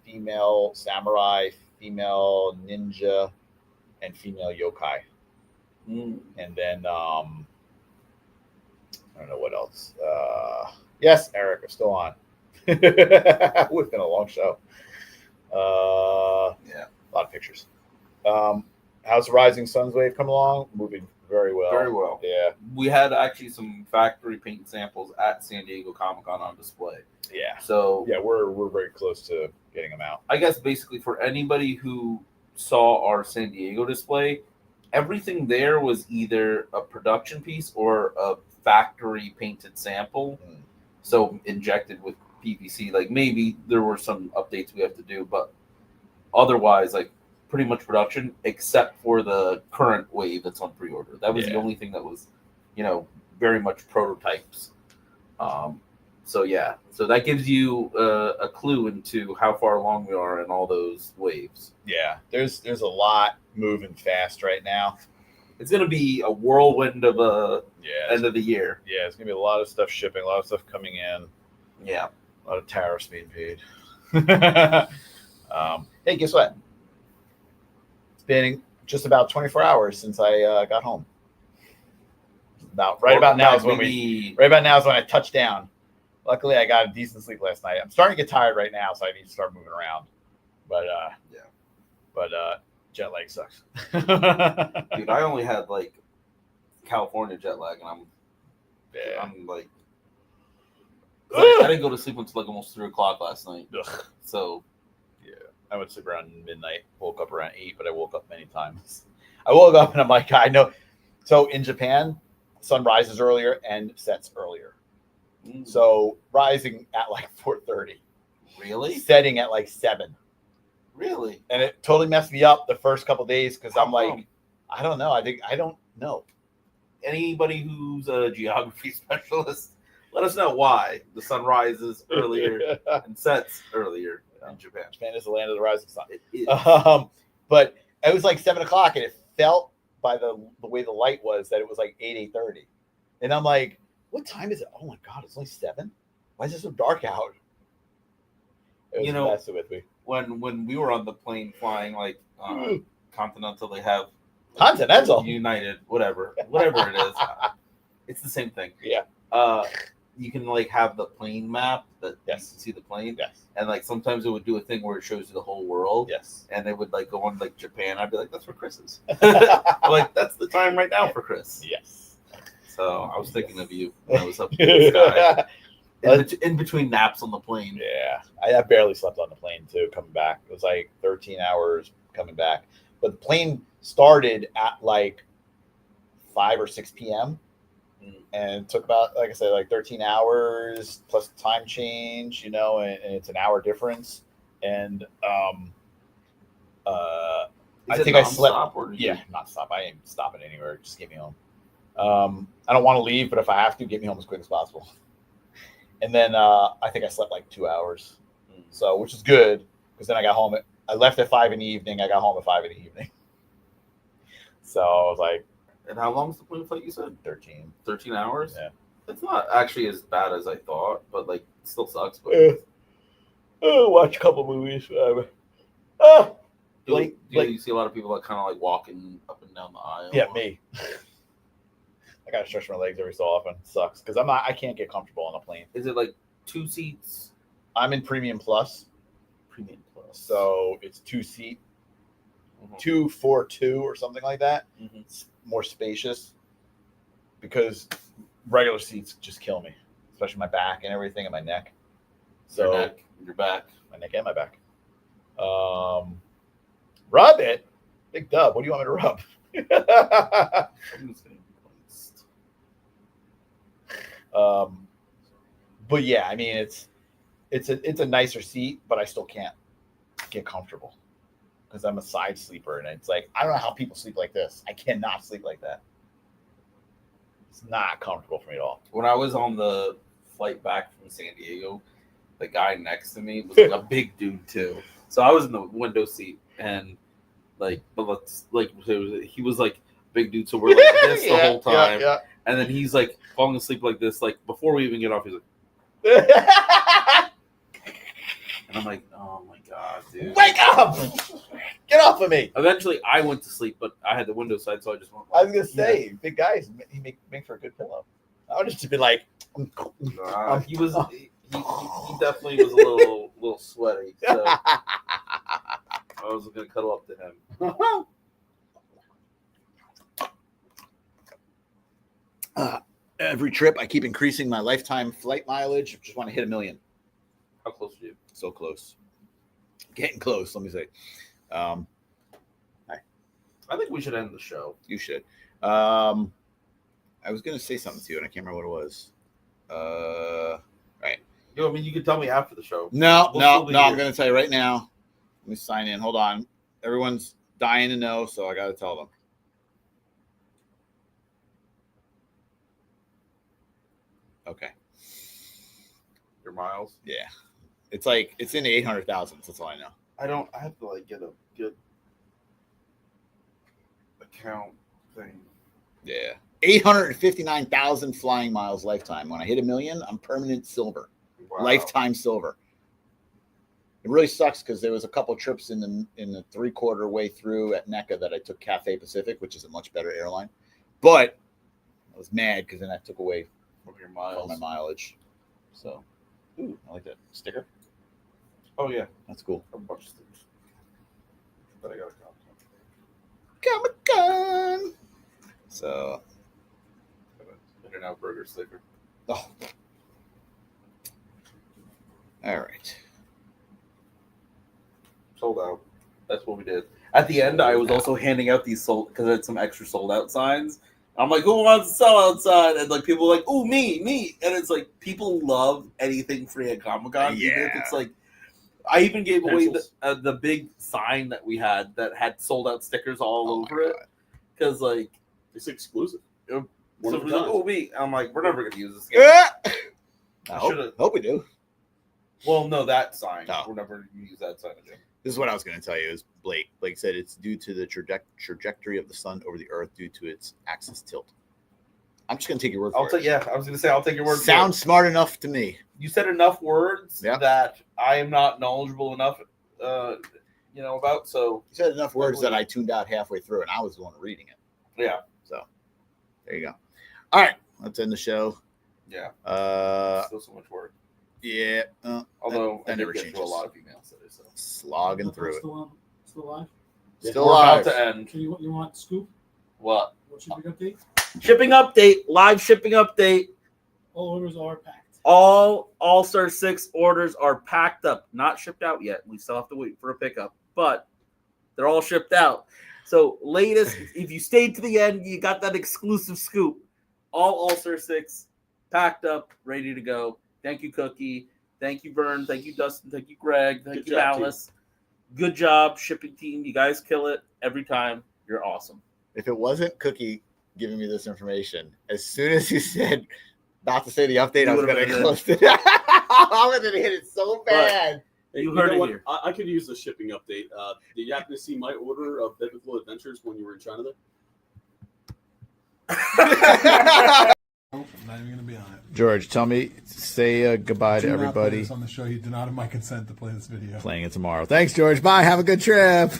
female samurai, female ninja, and female yokai. And then I don't know what else. Yes, Eric, we're still on. It's been a long show. Yeah, a lot of pictures. How's the Rising Suns wave come along? Moving very well. Very well. Yeah. We had actually some factory paint samples at San Diego Comic-Con on display. Yeah. So yeah, we're very close to getting them out. I guess basically for anybody who saw our San Diego display, everything there was either a production piece or a factory painted sample. So injected with PVC. Like maybe there were some updates we have to do, but otherwise, like pretty much production, except for the current wave that's on pre-order. That was the only thing that was, very much prototypes. So yeah, so that gives you a clue into how far along we are in all those waves. Yeah, there's a lot moving fast right now. It's gonna be a whirlwind of end of the year. Yeah, it's gonna be a lot of stuff shipping, a lot of stuff coming in. Yeah, a lot of tariffs being paid. Hey, guess what? It's been just about 24 hours since I got home. Right about now is when we. Right about now is when I touch down. Luckily, I got a decent sleep last night. I'm starting to get tired right now, so I need to start moving around. But jet lag sucks. Dude, I only had like California jet lag, and I'm like, I didn't go to sleep until like almost 3 o'clock last night. Ugh. So Yeah, I went to sleep around midnight. Woke up around 8, but I woke up many times. I woke up and I'm like, I know. So in Japan, sun rises earlier and sets earlier. So rising at like 4:30, really, setting at like 7. Really, And it totally messed me up the first couple days because I'm like, come? I don't know. I don't know. Anybody who's a geography specialist, let us know why the sun rises earlier and sets earlier in Japan. Japan is the land of the rising sun. It is. But it was like 7 o'clock, and it felt by the way the light was that it was like 8:30, and I'm like, what time is it? Oh my god, it's only 7. Why is it so dark out? It was messing with me. When we were on the plane flying like Continental, they have Continental, United, whatever it is, it's the same thing. Yeah. You can like have the plane map that you can Yes. see the plane. Yes. And like sometimes it would do a thing where it shows you the whole world. Yes. And it would like go on like Japan. I'd be like, that's where Chris is. Like that's the time right now for Chris. Yes. So I was thinking of you when I was up in the sky. In between naps on the plane. Yeah, I barely slept on the plane too. Coming back, it was like 13 hours coming back. But the plane started at like 5 or 6 p.m. and it took about, like I said, like 13 hours plus time change. And it's an hour difference. And I think I slept. Not stop. I ain't stopping anywhere. Just get me home. I don't want to leave, but if I have to, get me home as quick as possible. And then I think I slept like 2 hours, so which is good because then I got home. I left at 5 in the evening. I got home at 5 in the evening. So I was like, and how long is the plane flight? You said 13 hours. Yeah, it's not actually as bad as I thought, but like it still sucks. But watch a couple movies. do you see a lot of people that kind of like walking up and down the aisle? Yeah, me. I gotta stretch my legs every so often. Sucks because I can't get comfortable on a plane. Is it like 2 seats? I'm in Premium Plus. So it's 2-seat, 2-4-2 or something like that. Mm-hmm. It's more spacious because regular seats just kill me, especially my back and everything and my neck. So your back, my neck and my back. Rub it, big dub. What do you want me to rub? But yeah, I mean it's a nicer seat, but I still can't get comfortable because I'm a side sleeper, and it's like I don't know how people sleep like this. I cannot sleep like that. It's not comfortable for me at all. When I was on the flight back from San Diego, the guy next to me was like a big dude too. So I was in the window seat, and he was like big dude. So we're like this the whole time, yeah. And then he's like falling asleep like this. Like before we even get off, he's like, and I'm like, oh my god, dude, Wake up! Get off of me! Eventually, I went to sleep, but I had the window side, so I just went. I was gonna say, big guys, he make for a good pillow. I would just be like, he definitely was a little sweaty. So I was gonna cuddle up to him. Every trip, I keep increasing my lifetime flight mileage. Just want to hit 1 million. How close are you? So close. Getting close, let me say. I think we should end the show. You should. I was going to say something to you, and I can't remember what it was. Right. I mean, you can tell me after the show. No, We'll still be I'm here. going to tell you right now. Let me sign in. Hold on. Everyone's dying to know, so I got to tell them. Okay. Your miles. Yeah. It's like, it's in the 800,000s. That's all I know. I have to like get a good account thing. Yeah. 859,000 flying miles lifetime. When I hit 1 million, I'm permanent silver. Wow. Lifetime silver. It really sucks because there was a couple trips in the 3/4 way through at NECA that I took Cathay Pacific, which is a much better airline. But I was mad because then I took away From your all my miles. mileage. So, ooh, I like that sticker. Oh yeah, That's cool. a bunch of things. But I got a copy. Comic-Con. So, In-N-Out burger sticker. oh. All right. Sold out. That's what we did. At the end, I was also handing out these sold because I had some extra sold out signs. I'm like, who wants to sell outside? And like people were like, oh, me. And it's like people love anything free at Comic-Con. Even if Yeah. it's like, I even gave away Pencils. the big sign that we had that had sold out stickers all Oh my over it. God. Because like, It's exclusive. so One it of was a like, kind. oh, me. I'm like, we're never gonna use this game. I should've- hope we do. Well, no, that sign. No. We're never gonna use that sign again. This is what I was going to tell you. Is Blake said it's due to the trajectory of the sun over the Earth due to its axis tilt. I'm just going to take your word I'll for take. it. Yeah, I was gonna say I'll take your word. for it. Sounds smart enough to me. You said enough words Yep. that I am not knowledgeable enough, about. So You said enough words that I tuned out halfway through, and I was the one reading it. yeah, So there you go. All right, let's end the show. yeah. Still so much work. Yeah. Although that I never did get through a changes. lot of emails today, so Slogging through it. Still alive? Still we're alive. about to end. So you want scoop? What? What should we update? Shipping update. Live shipping update. All orders are packed. All All-Star 6 orders are packed up, not shipped out yet. We still have to wait for a pickup, but they're all shipped out. So latest, if you stayed to the end, you got that exclusive scoop. All All-Star 6 packed up, ready to go. Thank you, Cookie. Thank you, Vern. Thank you, Dustin. Thank you, Greg. Thank Good you, job, Alice. Good job, shipping team. You guys kill it every time. You're awesome. If it wasn't Cookie giving me this information, as soon as you said about to say the update, You I was would've going to been close it. I was going to hit it so bad. Hey, You heard know it what? here. I could use the shipping update. Did you happen to see my order of Biblical Adventures when you were in China there? Nope, I'm not even going to be on it. George, tell me, say goodbye Do to not play everybody. this on the show. You do not have my consent to play this video. Playing it tomorrow. Thanks, George. Bye. Have a good trip.